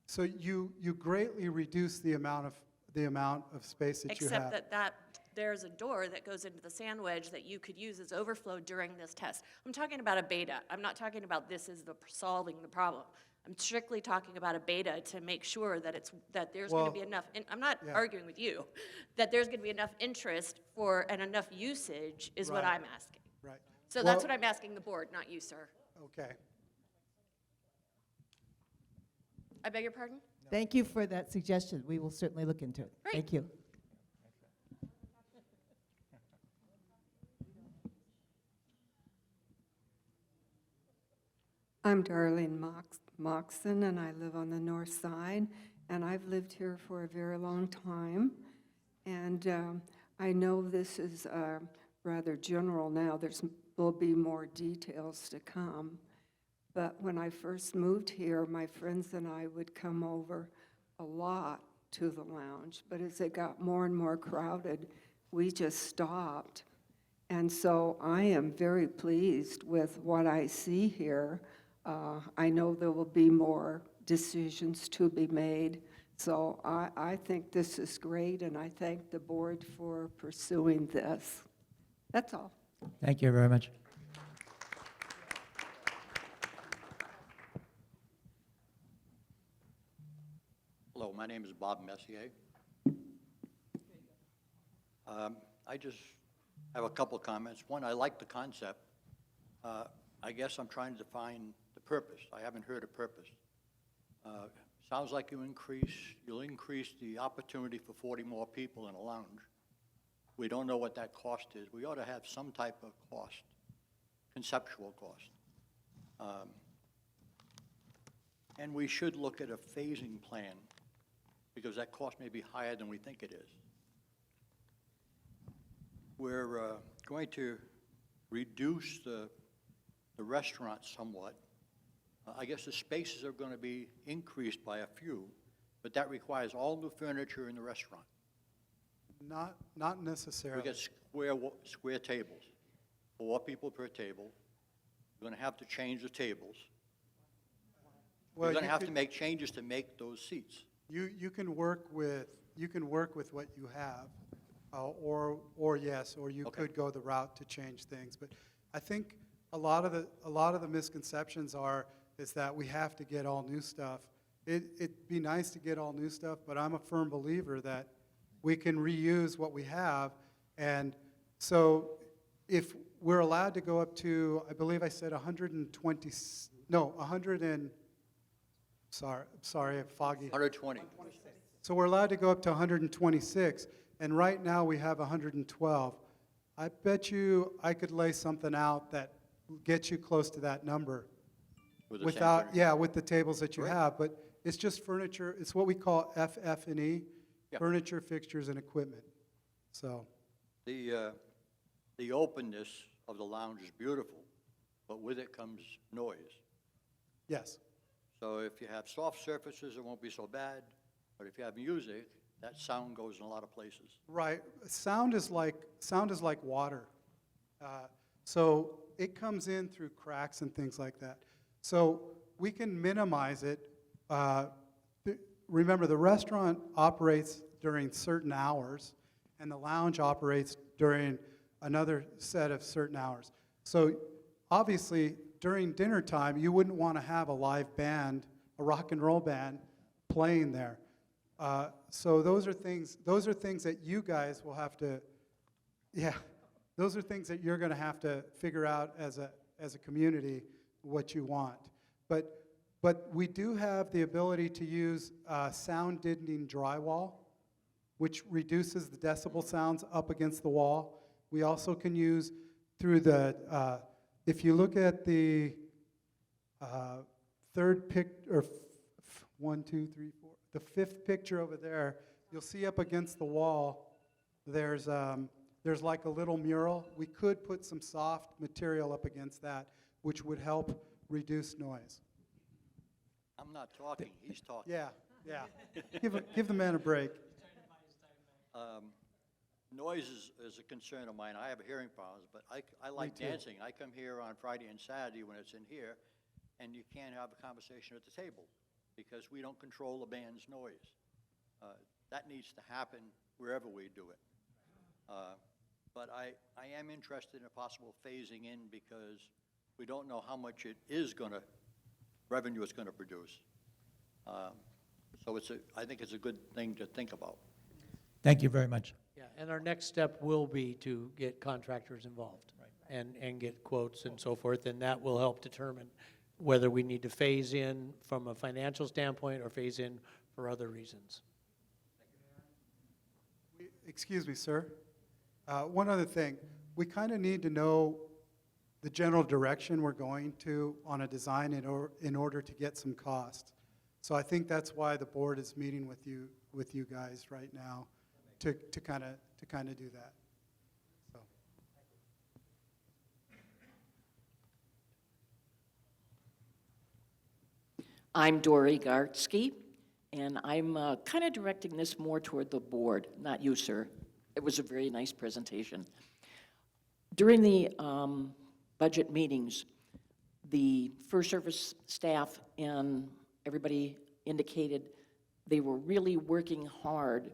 Speaker 3: So you greatly reduce the amount of space that you have.
Speaker 13: Except that there's a door that goes into the sand wedge that you could use as overflow during this test. I'm talking about a beta. I'm not talking about this is solving the problem. I'm strictly talking about a beta to make sure that there's going to be enough, and I'm not arguing with you, that there's going to be enough interest for and enough usage is what
Speaker 3: Right.
Speaker 13: I'm asking.
Speaker 3: Right.
Speaker 13: So that's what I'm asking the board, not you, sir.
Speaker 3: Okay.
Speaker 13: I beg your pardon?
Speaker 4: Thank you for that suggestion. We will certainly look into it.
Speaker 13: Great.
Speaker 4: Thank you.
Speaker 14: I'm Darlene Moxon, and I live on the north side, and I've lived here for a very long time. And I know this is rather general now. Will be more details to come. But when I first moved here, my friends and I would come over a lot to the lounge. But as it got more and more crowded, we just stopped. And so I am very pleased with what I see here. I know there will be more decisions to be made. So I think this is great, and I thank the board for pursuing this. That's all.
Speaker 2: Thank you very much.
Speaker 15: Hello, my name is Bob Messier. I just have a couple comments. One, I like the concept. I guess I'm trying to define the purpose. I haven't heard a purpose. Sounds like you'll increase the opportunity for 40 more people in a lounge. We don't know what that cost is. We ought to have some type of cost, conceptual cost. And we should look at a phasing plan, because that cost may be higher than we think it is. We're going to reduce the restaurant somewhat. I guess the spaces are going to be increased by a few, but that requires all new furniture in the restaurant.
Speaker 3: Not necessarily.
Speaker 15: We get square tables, 4 people per table. We're going to have to change the tables. We're going to have to make changes to make those seats.
Speaker 3: You can work with what you have, or you could go the route to change things. But I think a lot of the misconceptions is that we have to get all new stuff. It'd be nice to get all new stuff, but I'm a firm believer that we can reuse what we have. And so if we're allowed to go up to, I believe I said 120, no, 100 and, sorry, foggy.
Speaker 15: 120.
Speaker 3: So we're allowed to go up to 126, and right now we have 112. I bet you I could lay something out that gets you close to that number.
Speaker 15: With the
Speaker 3: Without,
Speaker 15: same furniture?
Speaker 3: yeah, with the tables that you
Speaker 15: Great.
Speaker 3: have, but it's just furniture. It's what we call FF&E,
Speaker 15: Yep.
Speaker 3: furniture, fixtures, and equipment. So,
Speaker 15: The openness of the lounge is beautiful, but with it comes noise.
Speaker 3: yes.
Speaker 15: So if you have soft surfaces, it won't be so bad, but if you have music, that sound goes in a lot of places.
Speaker 3: Right. Sound is like water. So it comes in through cracks and things like that. So we can minimize it. Remember, the restaurant operates during certain hours, and the lounge operates during another set of certain hours. So obviously, during dinner time, you wouldn't want to have a live band, a rock and roll band, playing there. So those are things that you guys will have to, those are things that you're going to have to figure out as as a community what you want. But we do have the ability to use sound deadening drywall, which reduces the decibel sounds up against the wall. We also can use through the, if you look at the the fifth picture over there, you'll see up against the wall, there's like a little mural. We could put some soft material up against that, which would help reduce noise.
Speaker 15: I'm not talking, he's talking.
Speaker 3: Yeah, yeah. Give the man a break.
Speaker 15: Noise is a concern of mine. I have hearing problems, but I like
Speaker 3: Me too.
Speaker 15: dancing. I come here on Friday and Saturday when it's in here, and you can't have a conversation at the table because we don't control the band's noise. That needs to happen wherever we do it. But I am interested in a possible phasing in because we don't know how much revenue it's gonna produce. So I think it's a good thing to think about.
Speaker 2: Thank you very much.
Speaker 7: Yeah, and our next step will be to get contractors involved. Right. And get quotes and so forth, and that will help determine whether we need to phase in from a financial standpoint or phase in for other reasons.
Speaker 3: Excuse me, sir. One other thing. We kind of need to know the general direction we're going to on a design in order to get some cost. So I think that's why the board is meeting with you guys right now to kind of do that. So.
Speaker 16: I'm Dory Gartsky, and I'm kind of directing this more toward the board, not you, sir. It was a very nice presentation. During the budget meetings, the First Service staff and everybody indicated they were really working hard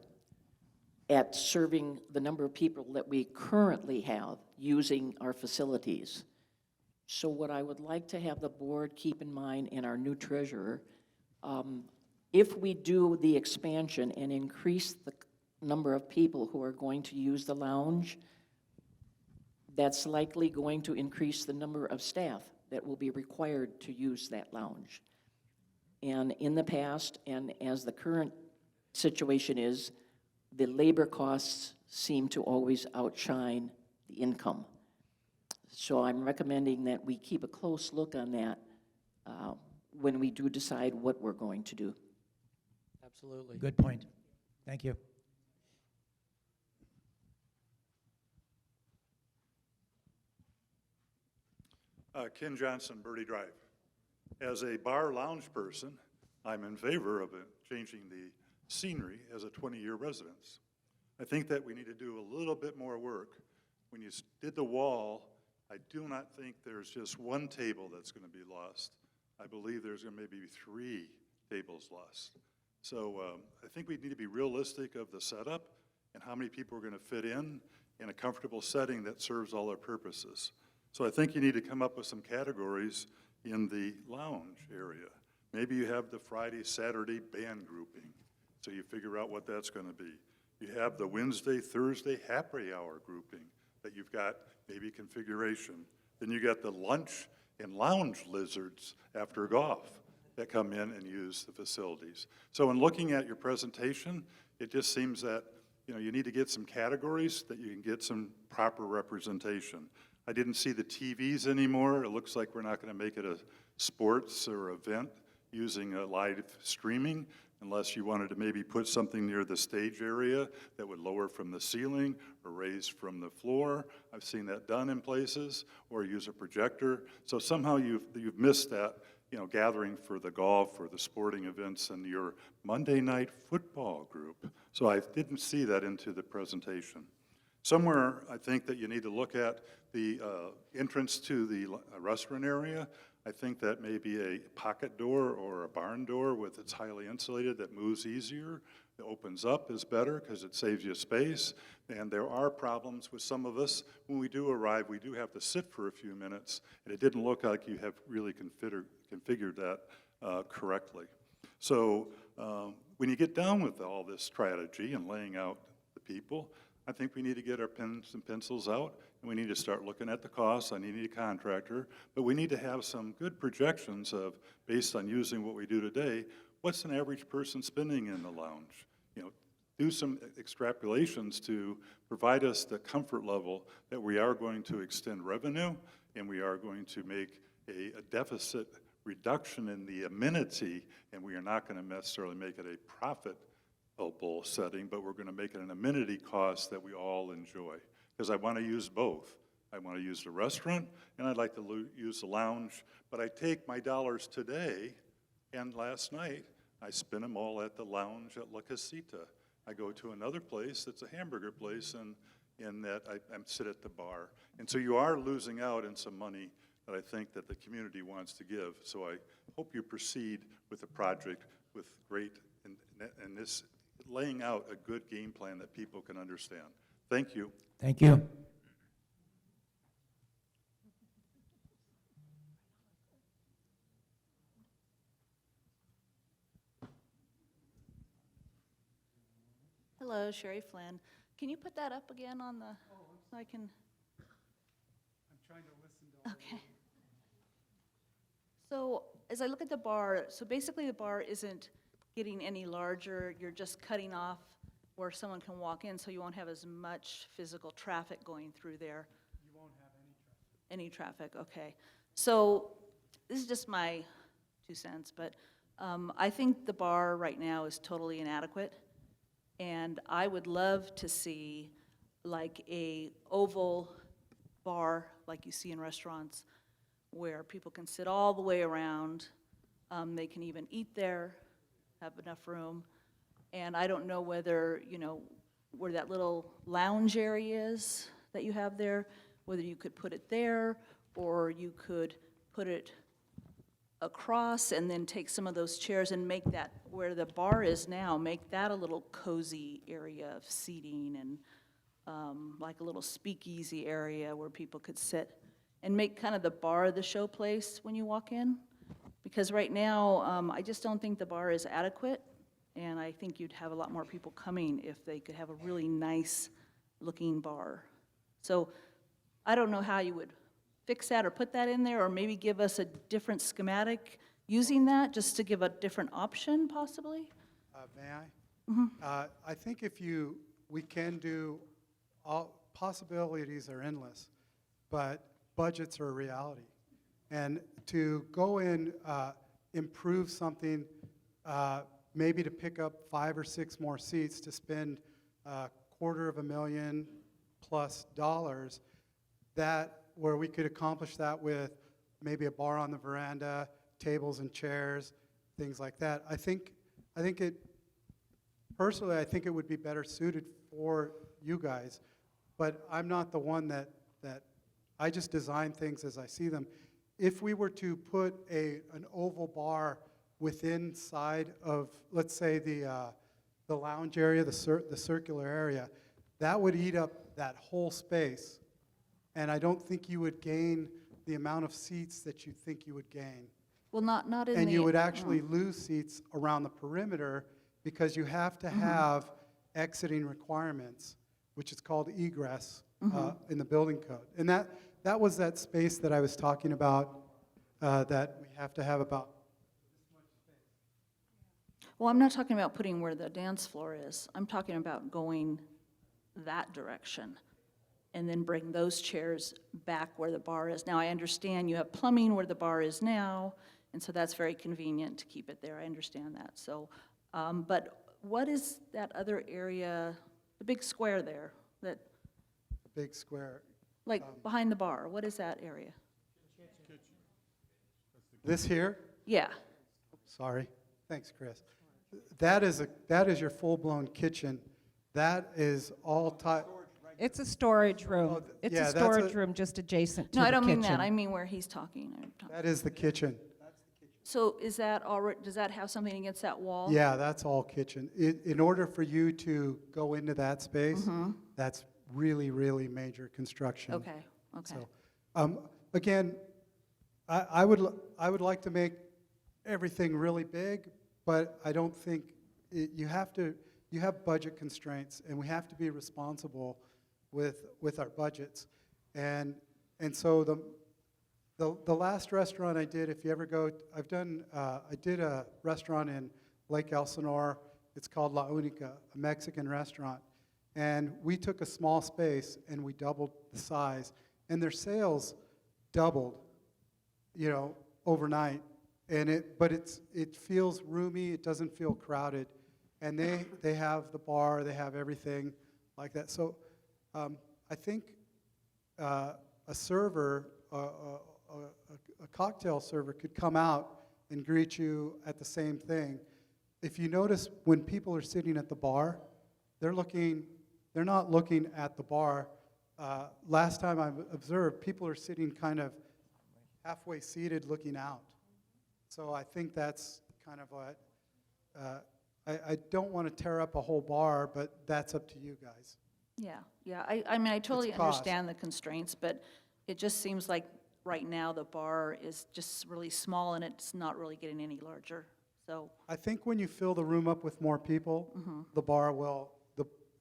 Speaker 16: at serving the number of people that we currently have using our facilities. So what I would like to have the board keep in mind, and our new treasurer, if we do the expansion and increase the number of people who are going to use the lounge, that's likely going to increase the number of staff that will be required to use that lounge. And in the past, and as the current situation is, the labor costs seem to always outshine the income. So I'm recommending that we keep a close look on that when we do decide what we're going to do.
Speaker 2: Absolutely. Good point. Thank you.
Speaker 17: Ken Johnson, Birdie Drive. As a bar lounge person, I'm in favor of changing the scenery as a 20-year residence. I think that we need to do a little bit more work. When you did the wall, I do not think there's just one table that's going to be lost. I believe there's going to maybe 3 tables lost. So I think we need to be realistic of the setup and how many people are going to fit in a comfortable setting that serves all our purposes. So I think you need to come up with some categories in the lounge area. Maybe you have the Friday, Saturday band grouping, so you figure out what that's going to be. You have the Wednesday, Thursday happy hour grouping that you've got maybe configuration. Then you got the lunch and lounge lizards after golf that come in and use the facilities. So in looking at your presentation, it just seems that you need to get some categories that you can get some proper representation. I didn't see the TVs anymore. It looks like we're not going to make it a sports or event using a live streaming unless you wanted to maybe put something near the stage area that would lower from the ceiling or raise from the floor. I've seen that done in places, or use a projector. So somehow you've missed that gathering for the golf or the sporting events and your Monday night football group. So I didn't see that into the presentation. Somewhere, I think that you need to look at the entrance to the restaurant area. I think that may be a pocket door or a barn door with it's highly insulated that moves easier. It opens up is better because it saves you space. And there are problems with some of us. When we do arrive, we do have to sit for a few minutes, and it didn't look like you have really configured that correctly. So when you get down with all this strategy and laying out the people, I think we need to get our pens and pencils out, and we need to start looking at the costs. I need a contractor, but we need to have some good projections of, based on using what we do today, what's an average person spending in the lounge? You know, do some extrapolations to provide us the comfort level that we are going to extend revenue and we are going to make a deficit reduction in the amenity, and we are not going to necessarily make it a profitable setting, but we're going to make it an amenity cost that we all enjoy. Because I want to use both. I want to use the restaurant, and I'd like to use the lounge, but I take my dollars today, and last night, I spent them all at the lounge at La Casita. I go to another place that's a hamburger place, and in that I sit at the bar. And so you are losing out in some money that I think that the community wants to give. So I hope you proceed with the project with great, and this laying out a good game plan that people can understand. Thank you.
Speaker 2: Thank you.
Speaker 18: Hello, Sherry Flynn. Can you put that up again on the, so I can?
Speaker 3: I'm trying to listen to all
Speaker 18: Okay. So as I look at the bar, so basically the bar isn't getting any larger, you're just cutting off where someone can walk in, so you won't have as much physical traffic going through there.
Speaker 3: You won't have any traffic.
Speaker 18: Any traffic, okay. So this is just my 2 cents, but I think the bar right now is totally inadequate. And I would love to see like a oval bar like you see in restaurants where people can sit all the way around. They can even eat there, have enough room. And I don't know whether, you know, where that little lounge area is that you have there, whether you could put it there or you could put it across and then take some of those chairs and make that, where the bar is now, make that a little cozy area of seating and like a little speakeasy area where people could sit, and make kind of the bar the showplace when you walk in. Because right now, I just don't think the bar is adequate, and I think you'd have a lot more people coming if they could have a really nice looking bar. So I don't know how you would fix that or put that in there, or maybe give us a different schematic using that, just to give a different option, possibly?
Speaker 3: May I?
Speaker 18: Mm-hmm.
Speaker 3: I think we can do, all possibilities are endless, but budgets are a reality. And to go in, improve something, maybe to pick up 5 or 6 more seats to spend $250,000 plus, that where we could accomplish that with maybe a bar on the veranda, tables and chairs, things like that. Personally, I think it would be better suited for you guys, but I'm not the one that I just design things as I see them. If we were to put an oval bar within side of, let's say, the lounge area, the circular area, that would eat up that whole space. And I don't think you would gain the amount of seats that you think you would gain.
Speaker 18: Well, not in the...
Speaker 3: And you would actually lose seats around the perimeter because you have to have exiting requirements, which is called egress in the building code. And that was that space that I was talking about, that we have to have about this much space.
Speaker 18: Well, I'm not talking about putting where the dance floor is. I'm talking about going that direction and then bring those chairs back where the bar is. Now, I understand you have plumbing where the bar is now, and so that's very convenient to keep it there. I understand that. So, but what is that other area, the big square there? That
Speaker 3: Big square.
Speaker 18: Like behind the bar, what is that area?
Speaker 3: This here?
Speaker 18: Yeah.
Speaker 3: Sorry. Thanks, Chris. That is your full-blown kitchen. That is all type.
Speaker 5: It's a storage room. It's
Speaker 3: yeah,
Speaker 5: a storage room just adjacent to
Speaker 18: No,
Speaker 5: the
Speaker 18: I don't
Speaker 5: kitchen.
Speaker 18: mean that. I mean where he's talking.
Speaker 3: That is the kitchen.
Speaker 18: So is that already, does that have something against that wall?
Speaker 3: Yeah, that's all kitchen. In order for you to go into that space, that's really, really major construction.
Speaker 18: Okay, okay.
Speaker 3: So, again, I would like to make everything really big, but I don't think you have budget constraints, and we have to be responsible with our budgets. And so the last restaurant I did, if you ever go, I did a restaurant in Lake Elsinore. It's called La Única, a Mexican restaurant. And we took a small space and we doubled the size. And their sales doubled, you know, overnight. But it feels roomy, it doesn't feel crowded. And they have the bar, they have everything like that. So I think a server, a cocktail server could come out and greet you at the same thing. If you notice, when people are sitting at the bar, they're not looking at the bar. Last time I've observed, people are sitting kind of halfway seated looking out. So I think that's kind of what, I don't want to tear up a whole bar, but that's up to you guys.
Speaker 18: Yeah. I mean, I totally
Speaker 3: It's cost.
Speaker 18: understand the constraints, but it just seems like right now the bar is just really small and it's not really getting any larger, so.
Speaker 3: I think when you fill the room up with more people, the bar will,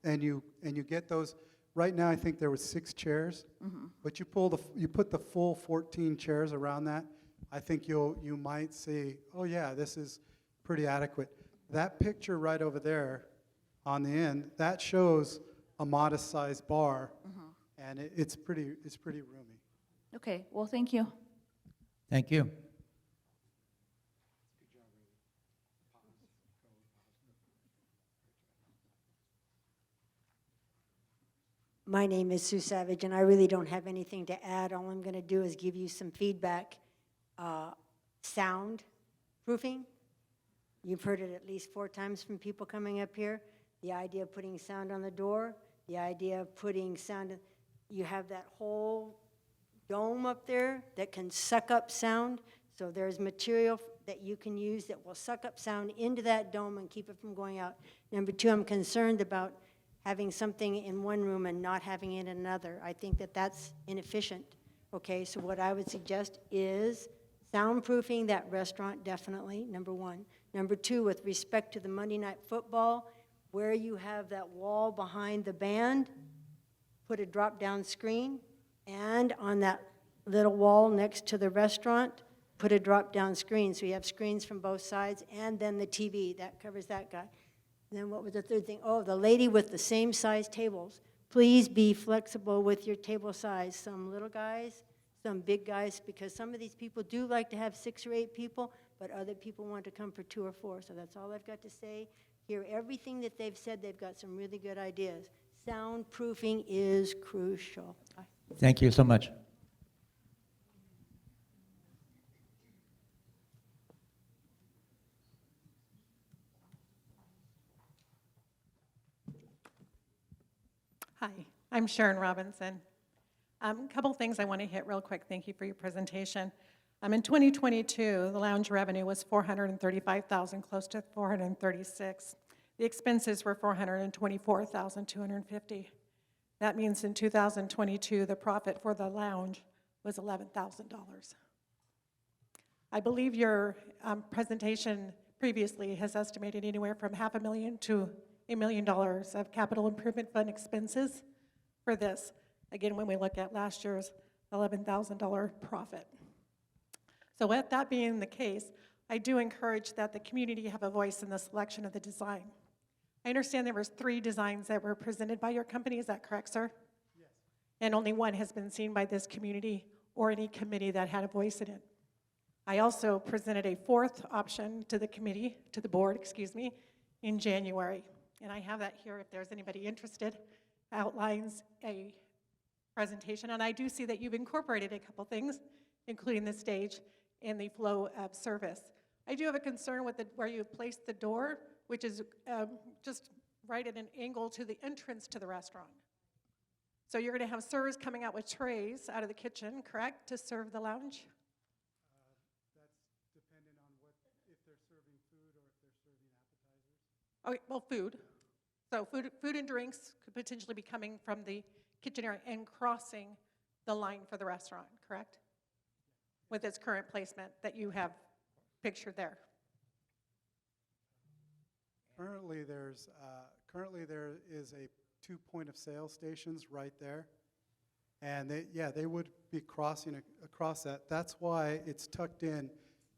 Speaker 3: and you get those. Right now, I think there was 6 chairs, but you put the full 14 chairs around that. I think you might see, oh yeah, this is pretty adequate. That picture right over there, on the end, that shows a modest-sized bar, and it's pretty roomy.
Speaker 18: Okay, well, thank you.
Speaker 2: Thank you.
Speaker 19: My name is Sue Savage, and I really don't have anything to add. All I'm going to do is give you some feedback. Sound proofing. You've heard it at least 4 times from people coming up here. The idea of putting sound on the door, the idea of putting sound, you have that whole dome up there that can suck up sound. So there's material that you can use that will suck up sound into that dome and keep it from going out. Number 2, I'm concerned about having something in one room and not having it in another. I think that that's inefficient. Okay, so what I would suggest is soundproofing that restaurant, definitely, number 1. Number 2, with respect to the Monday Night Football, where you have that wall behind the band, put a drop-down screen, and on that little wall next to the restaurant, put a drop-down screen. So you have screens from both sides, and then the TV, that covers that guy. And then what was the third thing? Oh, the lady with the same size tables. Please be flexible with your table size. Some little guys, some big guys, because some of these people do like to have 6 or 8 people, but other people want to come for 2 or 4. So that's all I've got to say. Hear everything that they've said. They've got some really good ideas. Soundproofing is crucial.
Speaker 2: Thank you so much.
Speaker 20: Hi, I'm Sharon Robinson. A couple things I want to hit real quick. Thank you for your presentation. In 2022, the lounge revenue was $435,000, close to $436,000. The expenses were $424,250. That means in 2022, the profit for the lounge was $11,000. I believe your presentation previously has estimated anywhere from $500,000 to $1 million of capital improvement fund expenses for this. Again, when we look at last year's $11,000 profit. So with that being the case, I do encourage that the community have a voice in the selection of the design. I understand there was 3 designs that were presented by your company, is that correct, sir? Yes. And only one has been seen by this community or any committee that had a voice in it. I also presented a 4th option to the committee, to the board, excuse me, in January. And I have that here if there's anybody interested. Outlines a presentation, and I do see that you've incorporated a couple things, including the stage and the flow of service. I do have a concern with where you placed the door, which is just right at an angle to the entrance to the restaurant. So you're going to have servers coming out with trays out of the kitchen, correct, to serve the lounge?
Speaker 3: That's dependent on if they're serving food or if they're serving appetizers.
Speaker 20: Okay, well, food. So food and drinks could potentially be coming from the kitchen area and crossing the line for the restaurant, correct? With its current placement that you have pictured there.
Speaker 3: Currently, there is a 2 point-of-sale stations right there, And they would be crossing across that. That's why it's tucked in.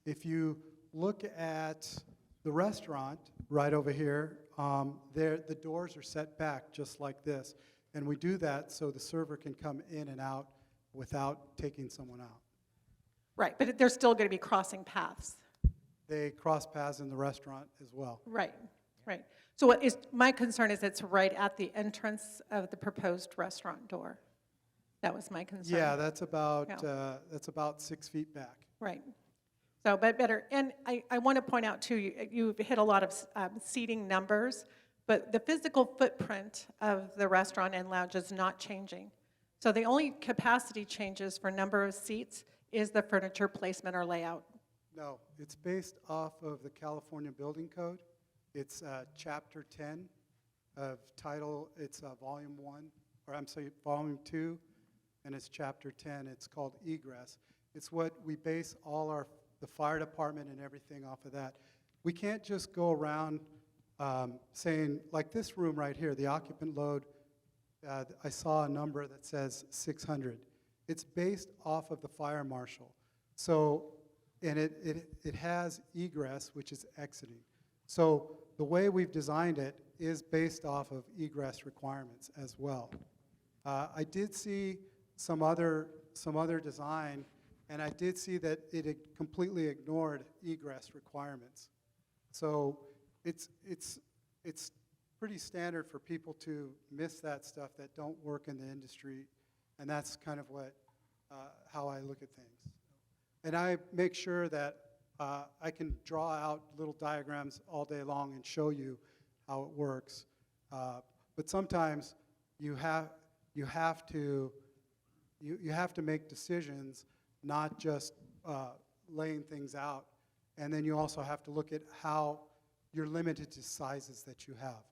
Speaker 3: If you look at the restaurant right over here, the doors are set back just like this. And we do that so the server can come in and out without taking someone out.
Speaker 20: Right, but they're still going to be crossing paths.
Speaker 3: They cross paths in the restaurant as well.
Speaker 20: Right, right. So my concern is it's right at the entrance of the proposed restaurant door. That was my concern.
Speaker 3: Yeah, that's about 6 feet back.
Speaker 20: Right. So, but better, and I want to point out too, you've hit a lot of seating numbers, but the physical footprint of the restaurant and lounge is not changing. So the only capacity changes for number of seats is the furniture placement or layout.
Speaker 3: No, it's based off of the California Building Code. It's Chapter 10 of title, it's Volume 1, or I'm sorry, Volume 2, and it's Chapter 10. It's called egress. It's what we base all the fire department and everything off of that. We can't just go around saying, like this room right here, the occupant load, I saw a number that says 600. It's based off of the fire marshal. So, and it has egress, which is exiting. So the way we've designed it is based off of egress requirements as well. I did see some other design, and I did see that it completely ignored egress requirements. So it's pretty standard for people to miss that stuff that don't work in the industry, and that's kind of how I look at things. And I make sure that I can draw out little diagrams all day long and show you how it works. But sometimes you have to make decisions, not just laying things out. And then you also have to look at how you're limited to sizes that you have.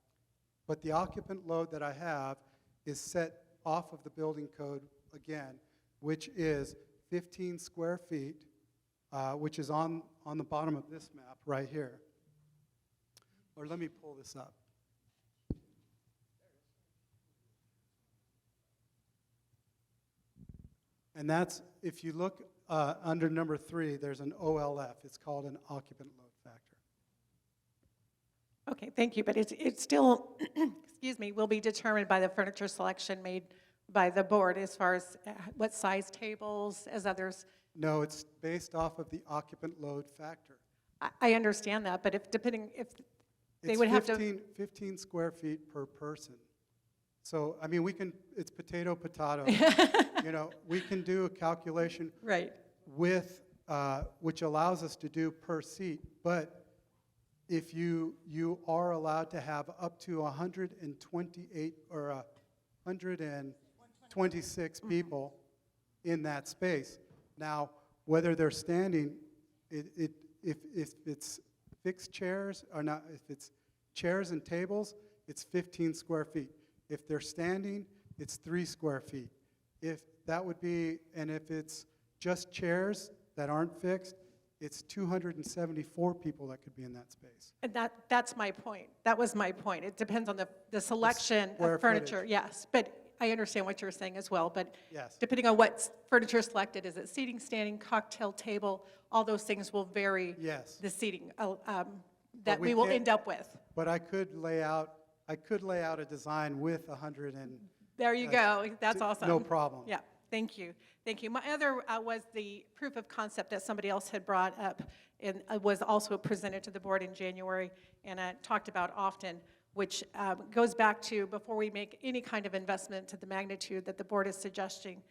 Speaker 3: But the occupant load that I have is set off of the building code again, which is 15 square feet, which is on the bottom of this map right here. Or let me pull this up. And that's, if you look under number 3, there's an OLF. It's called an occupant load factor.
Speaker 20: Okay, thank you, but it's still, excuse me, will be determined by the furniture selection made by the board as far as what size tables, as others.
Speaker 3: No, it's based off of the occupant load factor.
Speaker 20: I understand that, but if they would have to.
Speaker 3: 15 square feet per person. So, I mean, it's potato. You know, we can do a calculation
Speaker 20: right.
Speaker 3: with, which allows us to do per seat, but if you are allowed to have up to 128 or 126 people in that space. Now, whether they're standing, if it's fixed chairs or not, if it's chairs and tables, it's 15 square feet. If they're standing, it's 3 square feet. If that would be, and if it's just chairs that aren't fixed, it's 274 people that could be in that space.
Speaker 20: And that's my point. That was my point. It depends on the selection
Speaker 3: square
Speaker 20: of furniture,
Speaker 3: footage.
Speaker 20: yes. But I understand what you're saying as well, but
Speaker 3: Yes.
Speaker 20: depending on what furniture is selected, is it seating, standing, cocktail table, all those things will vary
Speaker 3: Yes.
Speaker 20: the seating
Speaker 3: we
Speaker 20: that we will
Speaker 3: can't-
Speaker 20: end up with.
Speaker 3: But I could lay out a design with 100 and.
Speaker 20: There you go. That's awesome.
Speaker 3: No problem.
Speaker 20: Yeah, thank you. Thank you. My other was the proof of concept that somebody else had brought up and was also presented to the board in January and talked about often, which goes back to before we make any kind of investment to the magnitude that the board is suggesting,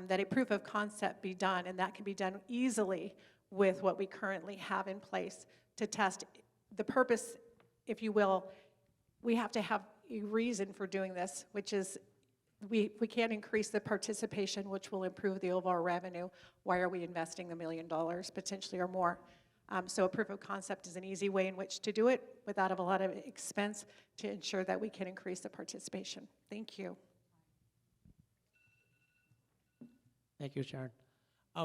Speaker 20: that a proof of concept be done, and that can be done easily with what we currently have in place to test the purpose, if you will. We have to have a reason for doing this, which is we can't increase the participation, which will improve the overall revenue. Why are we investing $1 million potentially or more? So a proof of concept is an easy way in which to do it without a lot of expense to ensure that we can increase the participation. Thank you.
Speaker 7: Thank you, Sharon.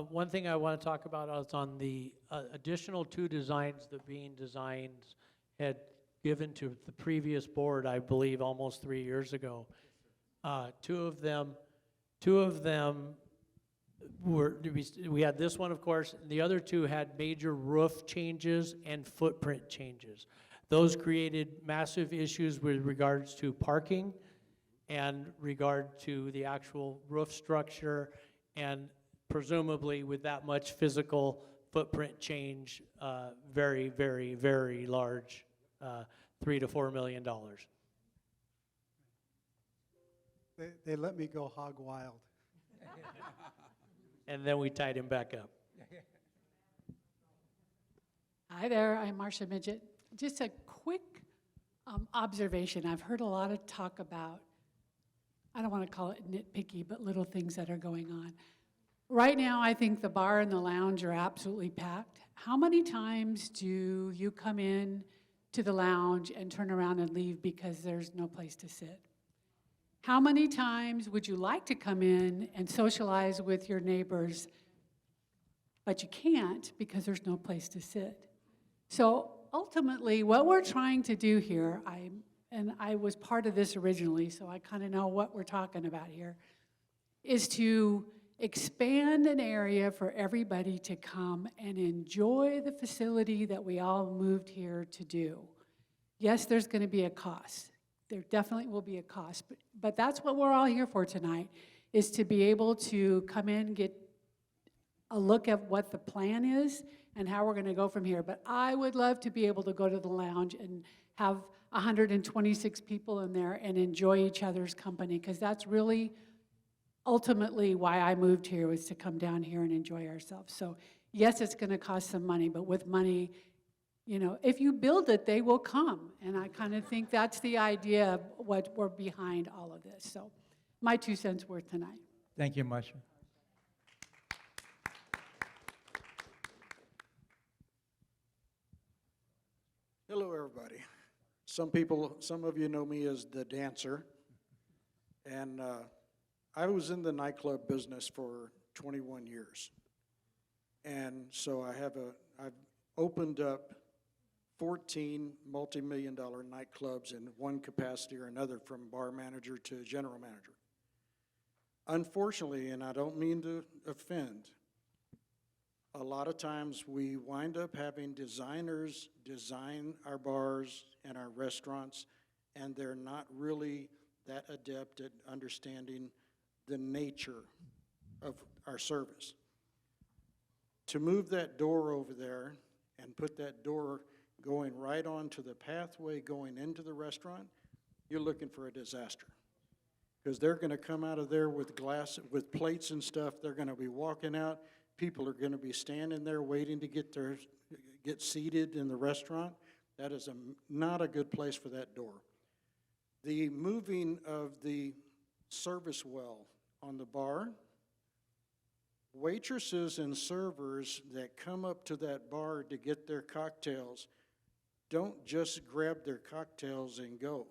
Speaker 7: One thing I want to talk about is on the additional 2 designs that being designed had given to the previous board, I believe, almost 3 years ago. 2 of them Two of them we had this one, of course, and the other two had major roof changes and footprint changes. Those created massive issues with regards to parking and regard to the actual roof structure, and presumably with that much physical footprint change, very, very, very large, $3 to $4 million.
Speaker 3: They let me go hog wild.
Speaker 7: And then we tied him back up.
Speaker 21: Hi there, I'm Marcia Midget. Just a quick observation. I've heard a lot of talk about, I don't want to call it nitpicky, but little things that are going on. Right now, I think the bar and the lounge are absolutely packed. How many times do you come in to the lounge and turn around and leave because there's no place to sit? How many times would you like to come in and socialize with your neighbors, but you can't because there's no place to sit? So ultimately, what we're trying to do here, I was part of this originally, so I kind of know what we're talking about here, is to expand an area for everybody to come and enjoy the facility that we all moved here to do. Yes, there's going to be a cost. There definitely will be a cost, but that's what we're all here for tonight, is to be able to come in, get a look at what the plan is and how we're going to go from here. But I would love to be able to go to the lounge and have 126 people in there and enjoy each other's company, because that's really ultimately why I moved here, was to come down here and enjoy ourselves. So yes, it's going to cost some money, but with money, you know, if you build it, they will come. And I kind of think that's the idea of what we're behind all of this. So my 2 cents worth tonight.
Speaker 2: Thank you, Marcia.
Speaker 22: Hello, everybody. Some of you know me as the dancer. And I was in the nightclub business for 21 years. And so I've opened up 14 multi-million-dollar nightclubs in one capacity or another, from bar manager to general manager. Unfortunately, and I don't mean to offend, a lot of times we wind up having designers design our bars and our restaurants, and they're not really that adept at understanding the nature of our service. To move that door over there and put that door going right onto the pathway going into the restaurant, you're looking for a disaster. Because they're going to come out of there with with plates and stuff. They're going to be walking out. People are going to be standing there waiting to get seated in the restaurant. That is not a good place for that door. The moving of the service well on the bar, waitresses and servers that come up to that bar to get their cocktails don't just grab their cocktails and go.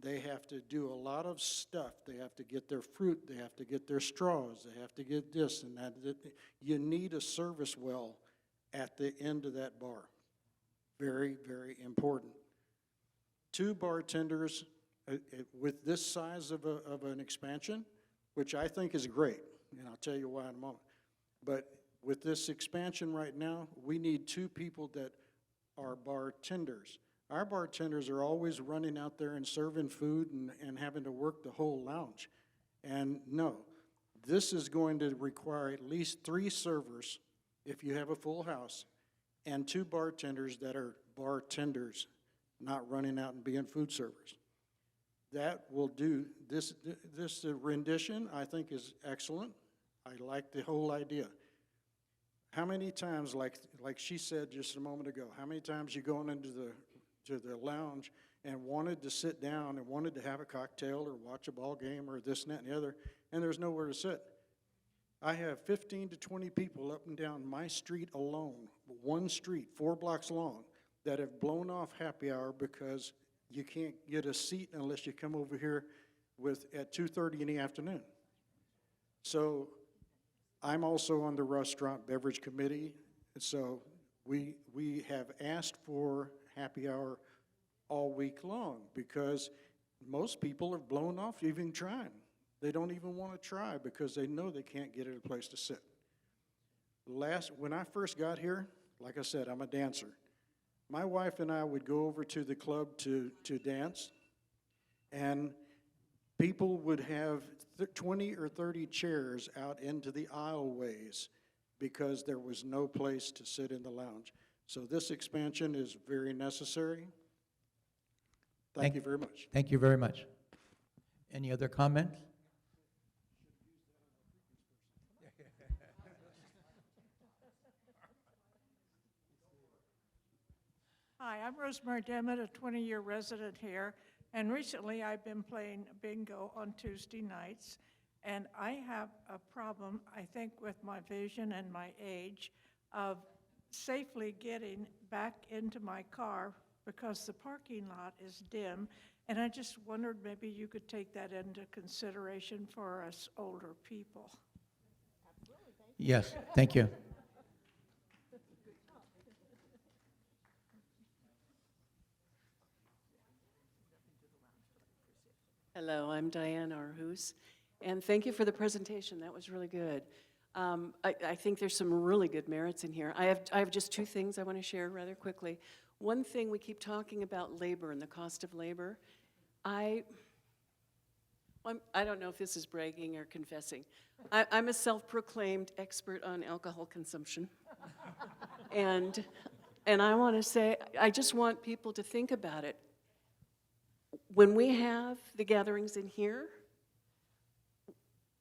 Speaker 22: They have to do a lot of stuff. They have to get their fruit. They have to get their straws. They have to get this and that. You need a service well at the end of that bar. Very, very important. 2 bartenders with this size of an expansion, which I think is great, and I'll tell you why in a moment. But with this expansion right now, we need 2 people that are bartenders. Our bartenders are always running out there and serving food and having to work the whole lounge. And no, this is going to require at least 3 servers if you have a full house, and 2 bartenders that are bartenders, not running out and being food servers. That will do. This rendition, I think, is excellent. I like the whole idea. How many times, like she said just a moment ago, how many times you going into the lounge and wanted to sit down and wanted to have a cocktail or watch a ball game or this and that and the other, and there's nowhere to sit? I have 15 to 20 people up and down my street alone, one street, 4 blocks long, that have blown off happy hour because you can't get a seat unless you come over here at 2:30 in the afternoon. So I'm also on the restaurant beverage committee, so we have asked for happy hour all week long because most people have blown off even trying. They don't even want to try because they know they can't get a place to sit. When I first got here, like I said, I'm a dancer. My wife and I would go over to the club to dance, and people would have 20 or 30 chairs out into the aisleways because there was no place to sit in the lounge. So this expansion is very necessary. Thank you very much.
Speaker 2: Thank you very much. Any other comments?
Speaker 1: Hi, I'm Rosemary Demmett, a 20-year resident here, and recently I've been playing bingo on Tuesday nights, and I have a problem, I think, with my vision and my age of safely getting back into my car because the parking lot is dim, and I just wondered maybe you could take that into consideration for us older people.
Speaker 2: Yes, thank you.
Speaker 6: Hello, I'm Diane Arhus, and thank you for the presentation. That was really good. I think there's some really good merits in here. I have just two things I want to share rather quickly. One thing, we keep talking about labor and the cost of labor. I don't know if this is bragging or confessing. I'm a self-proclaimed expert on alcohol consumption. And I want to say, I just want people to think about it. When we have the gatherings in here,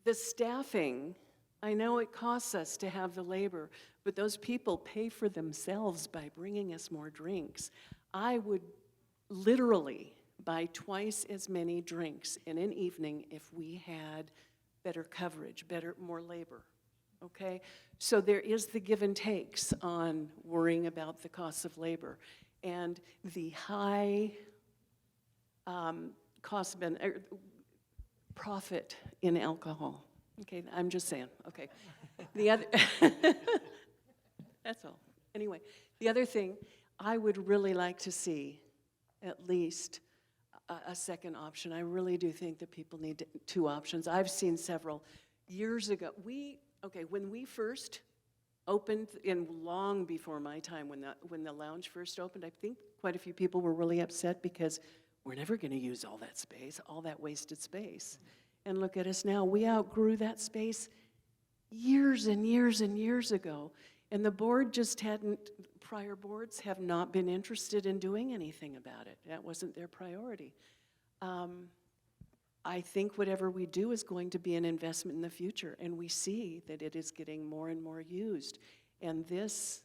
Speaker 6: the staffing, I know it costs us to have the labor, but those people pay for themselves by bringing us more drinks. I would literally buy twice as many drinks in an evening if we had better coverage, more labor, okay? So there is the give and takes on worrying about the costs of labor. And the high profit in alcohol. Okay, I'm just saying, okay. The other, that's all. Anyway, the other thing, I would really like to see at least a second option. I really do think that people need two options. I've seen several. Years ago, when we first opened, and long before my time, when the lounge first opened, I think quite a few people were really upset because we're never going to use all that space, all that wasted space. And look at us now. We outgrew that space years and years and years ago. And the board just prior boards have not been interested in doing anything about it. That wasn't their priority. I think whatever we do is going to be an investment in the future. And we see that it is getting more and more used. And this,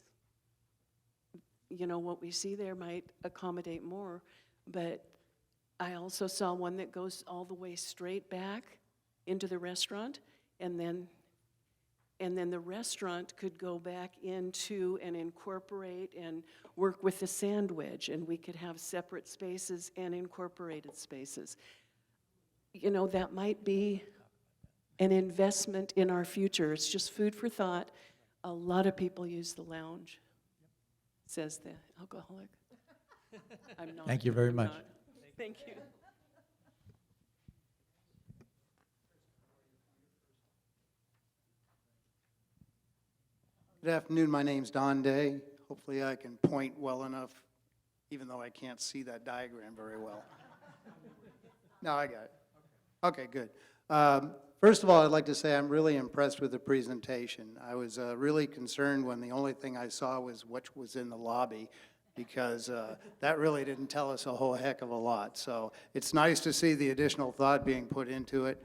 Speaker 6: what we see there might accommodate more. But I also saw one that goes all the way straight back into the restaurant, and then the restaurant could go back into and incorporate and work with the sandwich, and we could have separate spaces and incorporated spaces. That might be an investment in our future. It's just food for thought. A lot of people use the lounge, says the alcoholic. I'm not.
Speaker 2: Thank you very much.
Speaker 6: Not. Thank you.
Speaker 9: Good afternoon, my name's Don Day. Hopefully I can point well enough, even though I can't see that diagram very well. No, I got it. Okay, good. First of all, I'd like to say I'm really impressed with the presentation. I was really concerned when the only thing I saw was what was in the lobby, because that really didn't tell us a whole heck of a lot. So it's nice to see the additional thought being put into it.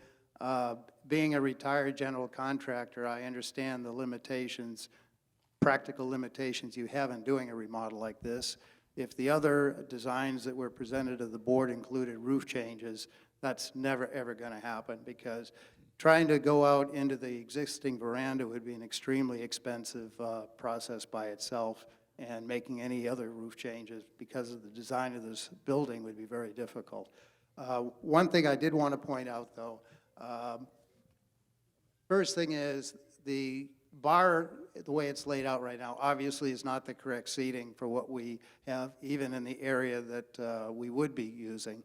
Speaker 9: Being a retired general contractor, I understand the limitations, practical limitations you have in doing a remodel like this. If the other designs that were presented to the board included roof changes, that's never ever going to happen, because trying to go out into the existing veranda would be an extremely expensive process by itself, and making any other roof changes because of the design of this building would be very difficult. One thing I did want to point out, though, first thing is the bar, the way it's laid out right now, obviously is not the correct seating for what we have, even in the area that we would be using.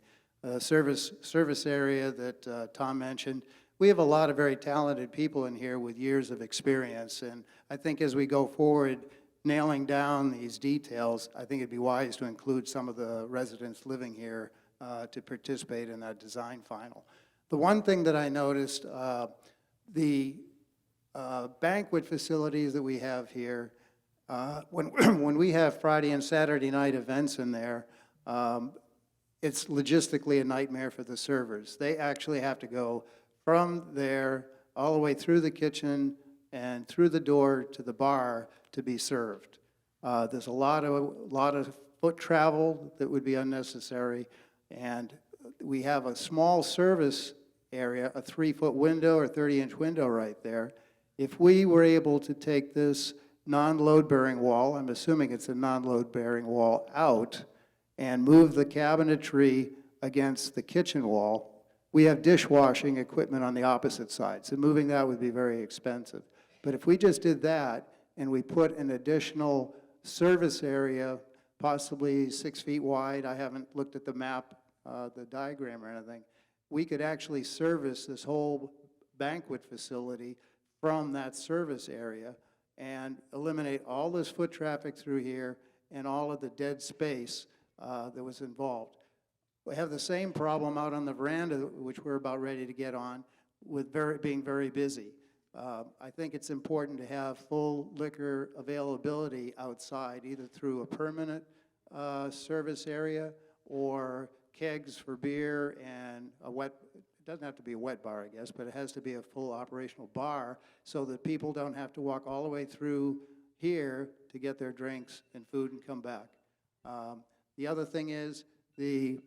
Speaker 9: Service area that Tom mentioned, we have a lot of very talented people in here with years of experience, and I think as we go forward, nailing down these details, I think it'd be wise to include some of the residents living here to participate in that design final. The one thing that I noticed, the banquet facilities that we have here, when we have Friday and Saturday night events in there, it's logistically a nightmare for the servers. They actually have to go from there all the way through the kitchen and through the door to the bar to be served. There's a lot of foot travel that would be unnecessary, and we have a small service area, a 3-foot window or 30-inch window right there. If we were able to take this non-load-bearing wall, I'm assuming it's a non-load-bearing wall, out and move the cabinetry against the kitchen wall, we have dishwashing equipment on the opposite side, so moving that would be very expensive. But if we just did that and we put an additional service area, possibly 6 feet wide, I haven't looked at the map, the diagram or anything, we could actually service this whole banquet facility from that service area and eliminate all this foot traffic through here and all of the dead space that was involved. We have the same problem out on the veranda, which we're about ready to get on, with being very busy. I think it's important to have full liquor availability outside, either through a permanent service area or kegs for beer and a wet, it doesn't have to be a wet bar, I guess, but it has to be a full operational bar so that people don't have to walk all the way through here to get their drinks and food and come back. The other thing is the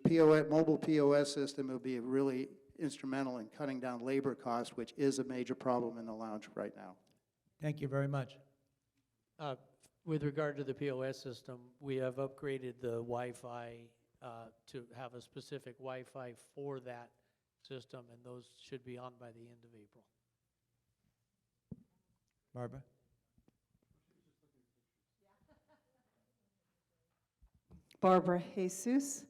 Speaker 9: mobile POS system will be really instrumental in cutting down labor costs, which is a major problem in the lounge right now.
Speaker 2: Thank you very much.
Speaker 7: With regard to the POS system, we have upgraded the Wi-Fi to have a specific Wi-Fi for that system, and those should be on by the end of April.
Speaker 2: Barbara?
Speaker 8: Barbara Jesus.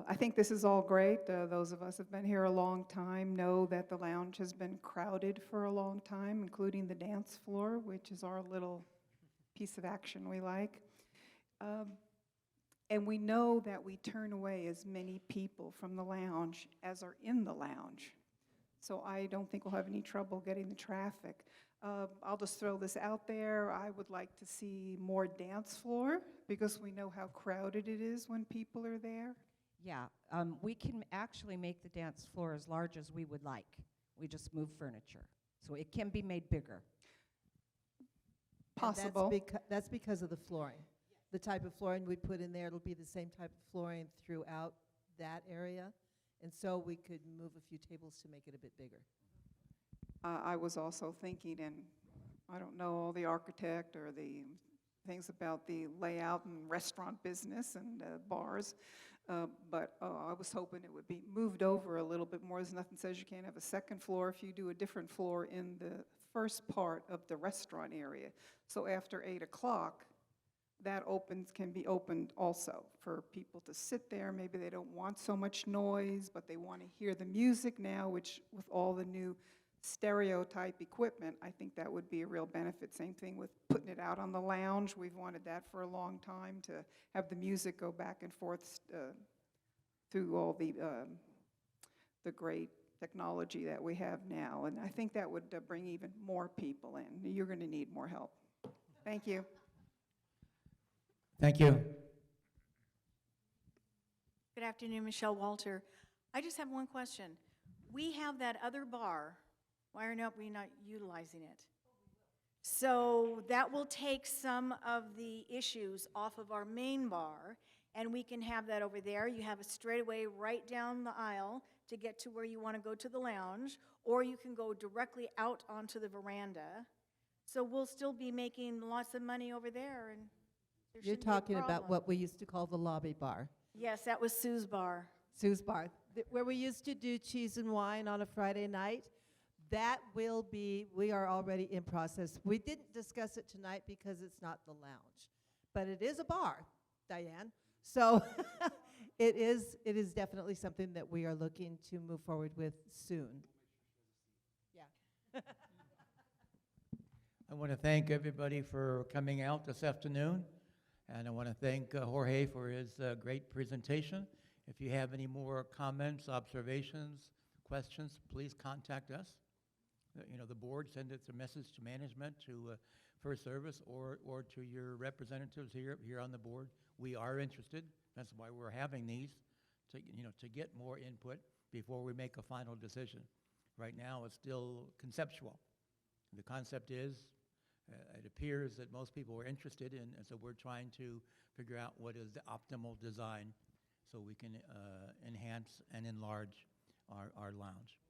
Speaker 8: I think this is all great. Those of us who have been here a long time know that the lounge has been crowded for a long time, including the dance floor, which is our little piece of action we like. And we know that we turn away as many people from the lounge as are in the lounge. So I don't think we'll have any trouble getting the traffic. I'll just throw this out there. I would like to see more dance floor because we know how crowded it is when people are there.
Speaker 5: Yeah, we can actually make the dance floor as large as we would like. We just move furniture. So it can be made bigger.
Speaker 8: Possible.
Speaker 4: That's because of the flooring. The type of flooring we put in there, it'll be the same type of flooring throughout that area. And so we could move a few tables to make it a bit bigger.
Speaker 8: I was also thinking, and I don't know all the architect or the things about the layout and restaurant business and bars, but I was hoping it would be moved over a little bit more. There's nothing says you can't have a second floor if you do a different floor in the first part of the restaurant area. So after 8 o'clock, that can be opened also for people to sit there. Maybe they don't want so much noise, but they want to hear the music now, which with all the new stereotype equipment, I think that would be a real benefit. Same thing with putting it out on the lounge. We've wanted that for a long time, to have the music go back and forth through all the great technology that we have now. And I think that would bring even more people in. You're going to need more help. Thank you.
Speaker 2: Thank you.
Speaker 10: Good afternoon, Michelle Walter. I just have one question. We have that other bar. Why are we not utilizing it? So that will take some of the issues off of our main bar, and we can have that over there. You have a straightaway right down the aisle to get to where you want to go to the lounge, or you can go directly out onto the veranda. So we'll still be making lots of money over there, and there
Speaker 4: You're
Speaker 10: shouldn't be a
Speaker 4: talking about
Speaker 10: problem.
Speaker 4: what we used to call the lobby bar.
Speaker 10: Yes, that was Sue's bar.
Speaker 4: Sue's bar, where we used to do cheese and wine on a Friday night. That will be, we are already in process. We didn't discuss it tonight because it's not the lounge, but it is a bar, Diane. So it is definitely something that we are looking to move forward with soon.
Speaker 2: I want to thank everybody for coming out this afternoon, and I want to thank Jorge for his great presentation. If you have any more comments, observations, questions, please contact us. The board, send it a message to management, to First Service, or to your representatives here on the board. We are interested. That's why we're having these, to get more input before we make a final decision. Right now, it's still conceptual. The concept is, it appears that most people are interested in, and so we're trying to figure out what is the optimal design so we can enhance and enlarge our lounge.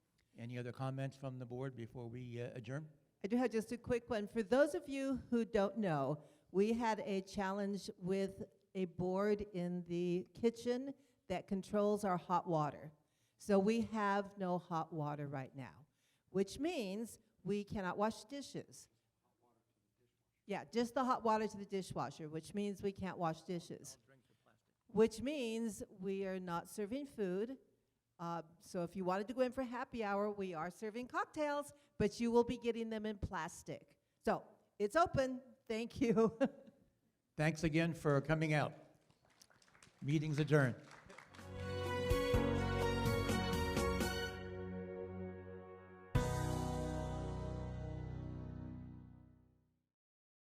Speaker 2: Any other comments from the board before we adjourn?
Speaker 4: I do have just a quick one. For those of you who don't know, we had a challenge with a board in the kitchen that controls our hot water. So we have no hot water right now, which means we cannot wash dishes. Yeah, just the hot water to the dishwasher, which means we can't wash dishes. Which means we are not serving food. So if you wanted to go in for happy hour, we are serving cocktails, but you will be getting them in plastic. So it's open. Thank you.
Speaker 2: Thanks again for coming out. Meeting's adjourned.